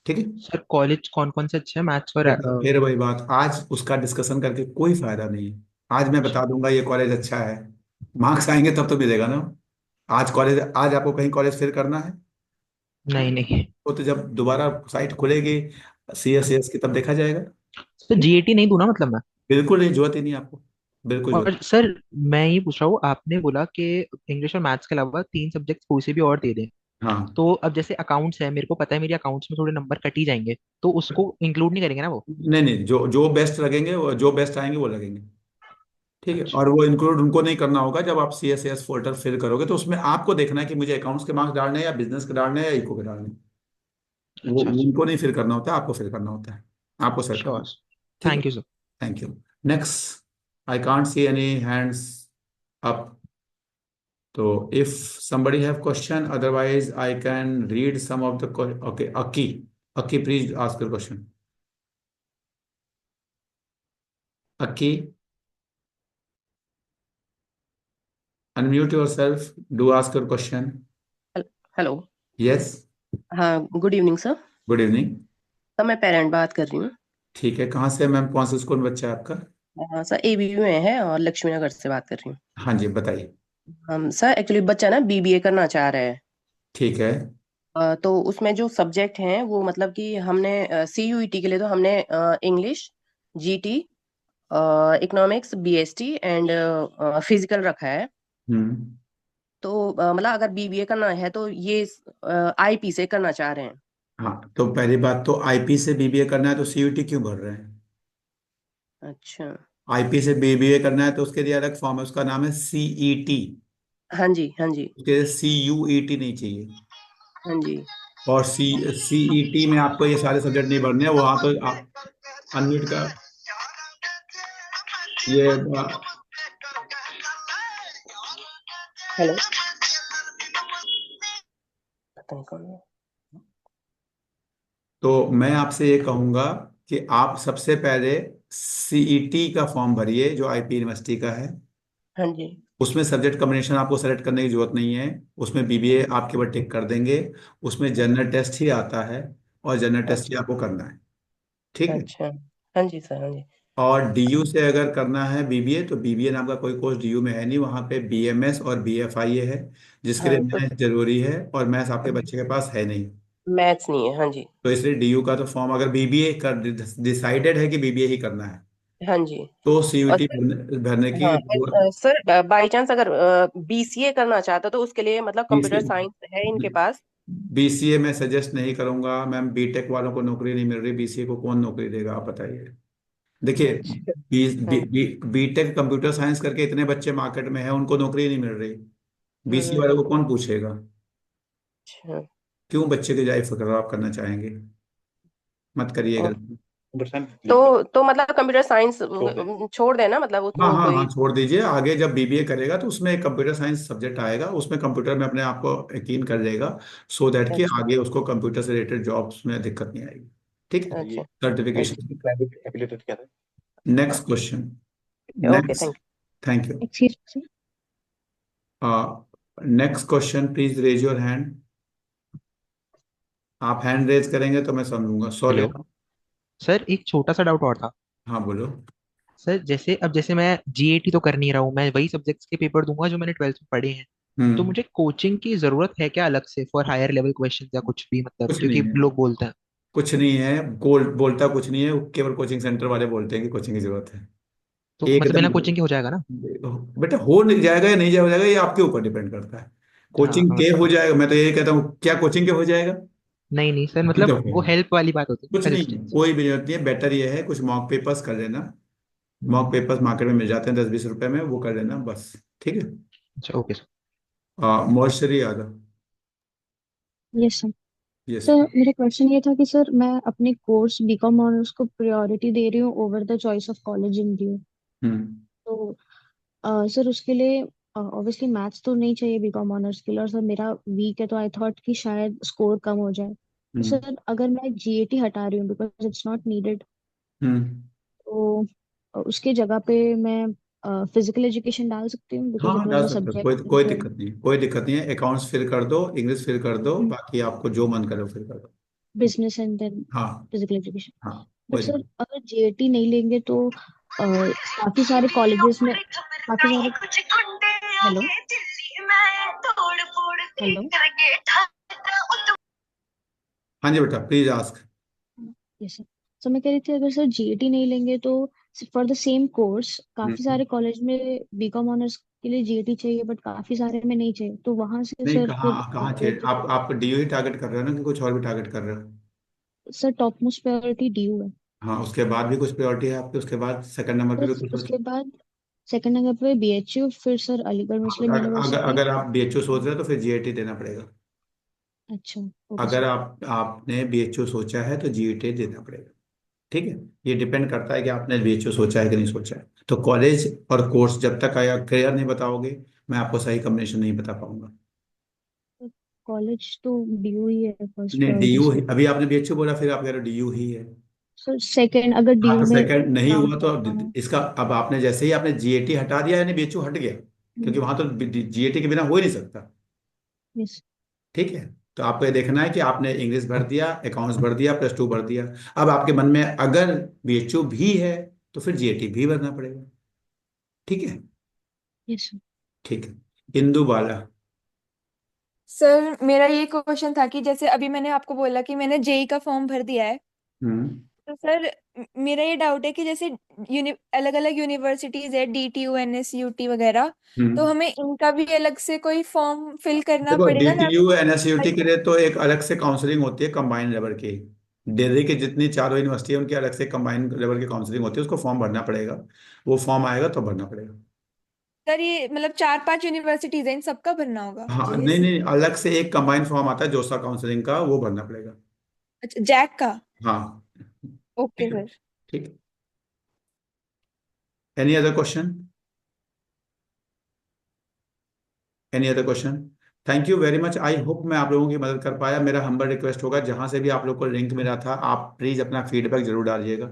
ठीक है। सर कॉलेज कौन कौन से अच्छे हैं मैथ्स और फिर वही बात, आज उसका डिस्कशन करके कोई फायदा नहीं है। आज मैं बता दूंगा ये कॉलेज अच्छा है, मार्क्स आएंगे तब तो मिलेगा ना। आज आपको कहीं कॉलेज फिर करना है? नहीं नहीं। वो तो जब दोबारा साइट खुलेगी CSAS की तब देखा जाएगा। सर जीएटी नहीं दूं ना मतलब मैं? बिल्कुल नहीं, जरूरत ही नहीं आपको, बिल्कुल और जरूरत। सर मैं ये पूछ रहा हूँ, आपने बोला कि इंग्लिश और मैथ्स के अलावा 3 सब्जेक्ट कोई से भी और दे दें, हाँ। तो अब जैसे अकाउंट्स है, मेरे को पता है मेरे अकाउंट्स में थोड़े नंबर कट ही जाएंगे, तो उसको इंक्लूड नहीं करेंगे ना वो? नहीं नहीं, जो जो बेस्ट लगेंगे, वो जो बेस्ट आएंगे वो लगेंगे। ठीक है, अच्छा। और वो इंक्लूड उनको नहीं करना होगा। जब आप CSAS फोल्डर फिल करोगे तो उसमें आपको देखना है कि मुझे अकाउंट्स के मार्क्स डालने हैं या बिजनेस के डालने हैं या इको के डालने हैं। वो अच्छा अच्छा। उनको नहीं फिल करना होता है, आपको फिल करना होता है, आपको सेट करना श्योर। है। ठीक है। Thank you sir. Thank you. Next, I can't see any hands up, तो if somebody have question, otherwise I can read some of the okay, Aki, please ask your question. Aki, unmute yourself, do ask your question. Hello. Yes, हाँ, good evening sir. good evening. Sir मैं parent बात कर रही हूँ। ठीक है, कहाँ से मैम, कौन सा स्कूल में बच्चा है आपका? हाँ सर, एबीयू में है और लक्ष्मी नगर से बात कर रही हूँ। हाँ जी, बताइए। हम सर एक्चुअली बच्चा ना बीबीए करना चाह रहा है। ठीक है। तो उसमें जो सब्जेक्ट हैं वो मतलब कि हमने सीयूईटी के लिए तो हमने English, GT, economics, BST and physical रखा है। हम्म। तो मतलब अगर बीबीए करना है तो ये आईपी से करना चाह रहे हैं। हाँ, तो पहली बात तो IP से BBA करना है तो CUET क्यों भर रहे हैं? अच्छा। IP से BBA करना है तो उसके लिए अलग फॉर्म है, उसका नाम है CET। हाँ जी, हाँ जी, उसके लिए CUET नहीं चाहिए। हाँ जी। और CET में आपको ये सारे सब्जेक्ट नहीं भरने हैं, वहां तो आप अनम्यूट का ये हेलो, पता नहीं कौन है। तो मैं आपसे ये कहूंगा कि आप सबसे पहले CET का फॉर्म भरिए जो IP यूनिवर्सिटी का है। हाँ जी। उसमें सब्जेक्ट कॉम्बिनेशन आपको सेलेक्ट करने की जरूरत नहीं है, उसमें BBA आपके ऊपर टिक कर देंगे। उसमें जनरल टेस्ट ही आता है और जनरल टेस्ट ही अच्छा आपको करना है। ठीक है। अच्छा। हाँ जी सर, हाँ जी। और डीयू से अगर करना है बीबीए, तो बीबीए नाम का कोई कोर्स डीयू में है नहीं, वहाँ पे बीएमएस और बीएफआई है, जिसके लिए हाँ तो मैथ्स जरूरी है, और मैथ्स आपके बच्चे के पास है नहीं। मैथ्स नहीं है, हाँ जी। तो इसलिए डीयू का तो फॉर्म, अगर बीबीए कर डिसाइडेड है कि बीबीए ही करना है, हाँ जी। तो और सीयूटी सर, भरने की हाँ पर सर बाई चांस अगर बीसीए करना चाहता तो उसके लिए मतलब कंप्यूटर बीसीए साइंस है इनके पास? बीसीए में सजेस्ट नहीं करूंगा मैम, बीटेक वालों को नौकरी नहीं मिल रही, बीसीए को कौन नौकरी देगा, आप बताइए। देखिए, अच्छा। बी, हाँ। B, B, B Tech computer science करके इतने बच्चे मार्केट में हैं, उनको नौकरी नहीं मिल रही, बीसीए वालों को हम्म। कौन पूछेगा। अच्छा। क्यों बच्चे की जाए फिक्र आप करना चाहेंगे, मत करिए और गलती। तो मतलब कंप्यूटर साइंस छोड़ देना, मतलब हाँ उसमें हाँ हाँ, कोई? छोड़ दीजिए, आगे जब बीबीए करेगा तो उसमें कंप्यूटर साइंस सब्जेक्ट आएगा, उसमें कंप्यूटर में अपने आप को यकीन कर लेगा, सो दैट कि अच्छा। आगे उसको कंप्यूटर से रिलेटेड जॉब्स में दिक्कत नहीं आएगी। ठीक है, अच्छा। Certification. Next question. Okay, next, thank thank you. Excuse me. Next question, please raise your hand. आप हैंड रेज करेंगे तो मैं समझूंगा, सॉरी। हेलो सर, एक छोटा सा डाउट और था। हाँ बोलो। सर जैसे मैं जीएटी तो कर नहीं रहा हूँ, मैं वही सब्जेक्ट्स के पेपर दूंगा जो मैंने 12th में पढ़े हैं। तो हम्म। मुझे कोचिंग की जरूरत है क्या अलग से फॉर हायर लेवल क्वेश्चन या कुछ भी, मतलब कुछ नहीं क्योंकि है, लोग बोलते हैं। कुछ नहीं है, बोलता कुछ नहीं है, केवल कोचिंग सेंटर वाले बोलते हैं कि कोचिंग की जरूरत है। तो मतलब एकदम। बिना कोचिंग के हो जाएगा ना? बेटा, हो नहीं जाएगा या नहीं जाएगा, ये आपके ऊपर डिपेंड करता है। हाँ कोचिंग के हो मतलब जाएगा, मैं तो यही कहता हूँ, क्या कोचिंग के हो जाएगा? नहीं नहीं सर, नहीं तो मतलब वो होगा। हेल्प वाली बात होती है कुछ ना, नहीं है, असिस्टेंस। कोई भी जरूरत नहीं है, बेटर ये है कुछ मॉक पेपर्स कर लेना। मॉक पेपर्स मार्केट में मिल जाते हैं 10-20 रुपए में, वो कर लेना बस। ठीक है। अच्छा ओके सर। मॉइस्चरी Yadav. Yes sir. Yes. Sir मेरा क्वेश्चन ये था कि सर मैं अपने कोर्स बीकॉम ऑनर्स को प्रायोरिटी दे रही हूँ over the choice of college in DU. Hmm तो सर उसके लिए ऑब्वियसली मैथ्स तो नहीं चाहिए बीकॉम ऑनर्स के लिए, और सर मेरा वीक है तो आई थॉट कि शायद स्कोर कम हो जाए। तो हम्म सर अगर मैं जीएटी हटा रही हूँ बिकॉज इट्स नॉट नीडेड, हम्म। तो उसके जगह पे मैं फिजिकल एजुकेशन डाल सकती हूँ हाँ बिकॉज हाँ, इट वाज डाल अ सकते हो, सब्जेक्ट कोई इन कोई 12th। दिक्कत नहीं है, कोई दिक्कत नहीं है, अकाउंट्स फिल कर दो, इंग्लिश फिल कर दो, बाकी आपको जो मन करे वो फिल कर दो। बिजनेस एंड देन हाँ फिजिकल एजुकेशन। हाँ, बट कोई सर दिक्कत। अगर जीएटी नहीं लेंगे तो काफी सारे कॉलेजेस में काफी सारे। Hello hello. हाँ जी बेटा, please ask. Yes sir. So मैं कह रही थी अगर सर जीएटी नहीं लेंगे तो फॉर द सेम कोर्स काफी सारे कॉलेज में बीकॉम ऑनर्स के लिए जीएटी चाहिए बट काफी सारे में नहीं चाहिए, तो वहां से नहीं, सर फिर कहाँ कहाँ चाहिए, आप डीयू ही टारगेट कर रहे हो ना, कि कुछ और भी टारगेट कर रहे हो? Sir top most priority DU है। हाँ, उसके बाद भी कुछ प्रायोरिटी है आपके, उसके बाद सेकंड नंबर पे भी बस कुछ उसके सोचिए। बाद सेकंड नंबर पे बीएचयू, फिर सर अलीगढ़ मुस्लिम अगर अगर यूनिवर्सिटी। अगर आप बीएचयू सोच रहे हो तो फिर जीएटी देना पड़ेगा। अच्छा। ओके अगर सर। आपने बीएचयू सोचा है तो जीएटी देना पड़ेगा। ठीक है, ये डिपेंड करता है कि आपने बीएचयू सोचा है कि नहीं सोचा है, तो कॉलेज और कोर्स जब तक आया क्लियर नहीं बताओगे, मैं आपको सही कॉम्बिनेशन नहीं बता पाऊंगा। कॉलेज तो डीयू ही है फर्स्ट नहीं, प्रायोरिटी डीयू सर। अभी आपने बीएचयू बोला, फिर आप कह रहे हो डीयू ही है। सर सेकंड अगर हाँ, डीयू तो में सेकंड नहीं नाम हुआ तो करना हो। इसका, अब आपने जैसे ही आपने जीएटी हटा दिया यानी बीएचयू हट गया, क्योंकि वहां तो जीएटी के बिना हो ही नहीं सकता। यस। ठीक है, तो आपको ये देखना है कि आपने इंग्लिश भर दिया, अकाउंट्स भर दिया, +2 भर दिया। अब आपके मन में अगर बीएचयू भी है तो फिर जीएटी भी भरना पड़ेगा। ठीक है। Yes sir. ठीक है, इंदु बाला। सर मेरा ये क्वेश्चन था कि जैसे अभी मैंने आपको बोला कि मैंने जेई का फॉर्म भर दिया है। हम्म तो सर मेरा ये डाउट है कि जैसे अलग अलग यूनिवर्सिटीज है, डीटीयू, एनएसयूटी वगैरह, तो हम्म। हमें इनका भी अलग से कोई फॉर्म फिल करना देखो, पड़ेगा या डीटीयू एनएसयूटी के फिर? लिए तो एक अलग से काउंसलिंग होती है कंबाइंड लेवल की। दिल्ली की जितनी चारों यूनिवर्सिटी है उनकी अलग से कंबाइंड लेवल की काउंसलिंग होती है, उसको फॉर्म भरना पड़ेगा, वो फॉर्म आएगा तो भरना पड़ेगा। सर ये मतलब 4-5 यूनिवर्सिटीज है, इन सबका भरना होगा हाँ, नहीं जेएसी? नहीं, अलग से एक कंबाइंड फॉर्म आता है जोसा काउंसलिंग का, वो भरना पड़ेगा। अच्छा, जैक का। हाँ। ओके ठीक है। सर। ठीक है। Any other question? Any other question? Thank you very much, I hope मैं आप लोगों की मदद कर पाया। मेरा हम्बल रिक्वेस्ट होगा, जहां से भी आप लोग को लिंक मिला था, आप प्लीज अपना फीडबैक जरूर डालिएगा,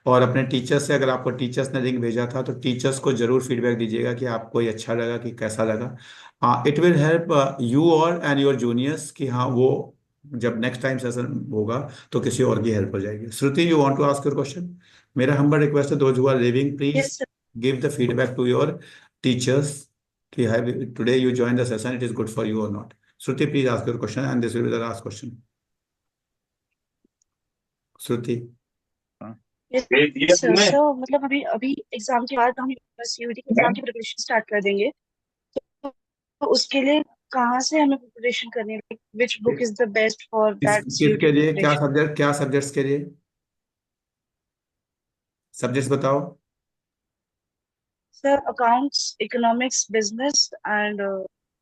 और अपने टीचर्स से, अगर आपको टीचर्स ने लिंक भेजा था तो टीचर्स को जरूर फीडबैक दीजिएगा कि आपको ये अच्छा लगा कि कैसा लगा। It will help you all and your juniors कि हाँ वो जब नेक्स्ट टाइम सेशन होगा तो किसी और की हेल्प हो जाएगी। Shruti, you want to ask your question? मेरा हम्बल रिक्वेस्ट है, those who are living, please Yes, sir. give the feedback to your teachers कि have today you join the session, it is good for you or not. Shruti, please ask your question and this will be the last question. Shruti. Yes, sir. So मतलब अभी exam के बाद हम CUET के exam की preparation start कर देंगे, तो उसके लिए कहाँ से हमें प्रिपरेशन करनी है? Which book is the best for that CUET किसके लिए? preparation? क्या सब्जेक्ट्स के लिए? सब्जेक्ट्स बताओ। Sir, accounts, economics, business, and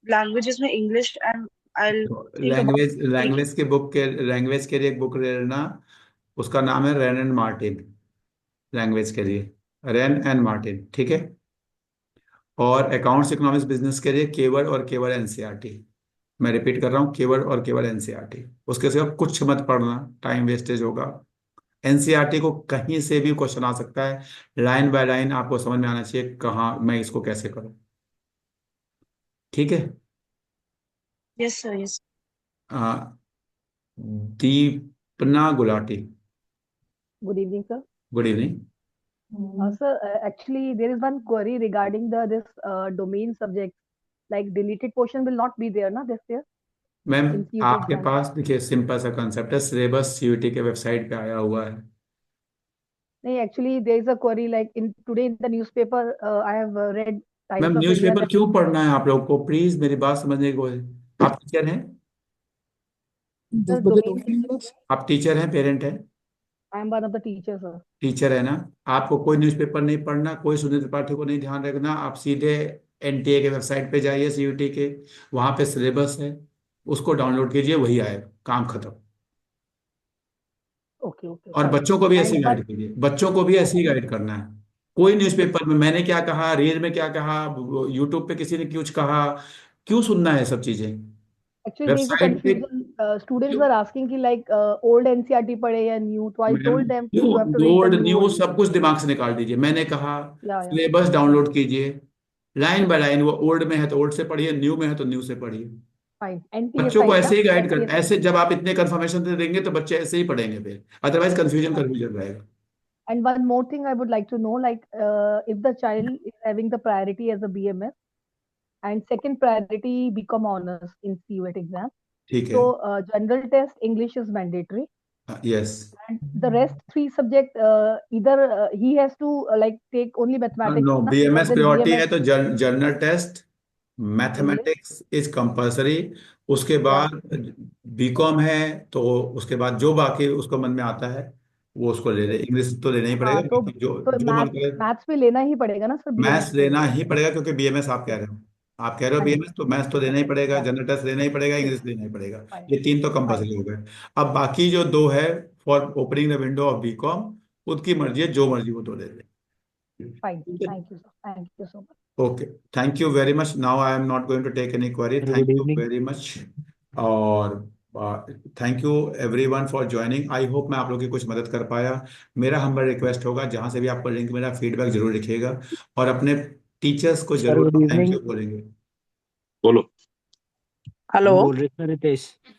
languages में English, and I'll think about language के लिए एक बुक लेना, उसका नाम है रेन एंड मार्टिन। लैंग्वेज के लिए रेन एंड मार्टिन, ठीक है। और अकाउंट्स, इकोनॉमिक्स, बिजनेस के लिए केवल और केवल एनसीईआरटी। मैं रिपीट कर रहा हूँ, केवल और केवल एनसीईआरटी। उसके सिवा कुछ मत पढ़ना, टाइम वेस्टेज होगा। एनसीईआरटी को कहीं से भी क्वेश्चन आ सकता है, लाइन बाय लाइन आपको समझ में आना चाहिए कहाँ मैं इसको कैसे करूँ, ठीक है। yes sir, yes. Deepna Gulati. Good evening, sir. Good evening. Sir, actually, there is one query regarding this domain subject. Like deleted portion will not be there, na, this year ma'am in CUET आपके exam. पास देखिए simple सा concept है, syllabus CUT के website पे आया हुआ है। No, actually, there is a query like in today in the newspaper. I have read ma'am Times of India newspaper that क्यों पढ़ना है आप लोग को? प्लीज मेरी बात समझने की कोशिश। आप टीचर हैं? the domain. आप टीचर हैं, पेरेंट हैं? I am one of the teachers, sir. Teacher है ना? आपको कोई न्यूज़पेपर नहीं पढ़ना, कोई सुनील त्रिपाठी को नहीं ध्यान रखना। आप सीधे एनटीए के वेबसाइट पे जाइए, सीयूटी के, वहां पे सिलेबस है, उसको डाउनलोड कीजिए, वही आएगा, काम खत्म। Okay, okay. और Fine. बच्चों को भी ऐसे ही And गाइड कीजिए, बच्चों को भी ऐसे ही गाइड करना है। कोई न्यूज़पेपर में मैंने क्या कहा, रील में क्या कहा, यूट्यूब पे किसी ने कुछ कहा, क्यों सुनना है सब चीजें? actually there is a website पे confusion. Students were asking कि like old NCERT पढ़े या new. So I told them कि you have to read the old new new only. सब कुछ दिमाग से निकाल दीजिए। मैंने कहा Yeah. सिलेबस डाउनलोड कीजिए, लाइन बाय लाइन, वो ओल्ड में है तो ओल्ड से पढ़िए, न्यू में है तो न्यू से पढ़िए। Fine. NPA बच्चों को side, ऐसे na? ही गाइड कर, NPA. ऐसे जब आप इतने कंफर्मेशन दे देंगे तो बच्चे ऐसे ही पढ़ेंगे, फिर अदरवाइज कंफ्यूजन रहेगा। And one more thing I would like to know, like if the child is having the priority as a BMS and second priority BCom honors in CUET exam. ठीक है। So general test English is mandatory. Yes. And the rest 3 subject either he has to like take only mathematics. No, na? BMS Because in priority है BMS तो general test, mathematics is compulsory. उसके बाद BCom है तो उसके बाद जो बाकी उसको मन में आता है वो उसको ले ले। इंग्लिश तो लेना ही पड़ेगा, हाँ, तो बाकी जो मन करे। मैथ्स भी लेना ही पड़ेगा ना सर BMS मैथ्स में. लेना ही पड़ेगा क्योंकि बीएमएस आप कह रहे हो, आप कह रहे हो हाँ जी. बीएमएस, तो मैथ्स तो लेना ही पड़ेगा, जनरल टेस्ट लेना ही पड़ेगा, इंग्लिश लेना ही पड़ेगा। ये 3 तो कंपलसरी हो गए। अब बाकी जो 2 है for opening the window of B Com, उनकी मर्जी है, जो मर्जी वो तो ले ले। Fine. Thank you, sir. Thank you so much. Okay, thank you very much. Now I am not going to take any query. Good Thank you evening. very much. और thank you everyone for joining. I hope मैं आप लोगों की कुछ मदद कर पाया। मेरा हम्बल रिक्वेस्ट होगा, जहां से भी आपको लिंक मिला फीडबैक जरूर लिखिएगा और अपने टीचर्स को सर जरूर गुड थैंक इवनिंग। यू बोलेंगे। बोलो। हेलो बोल रहे सर रितेश।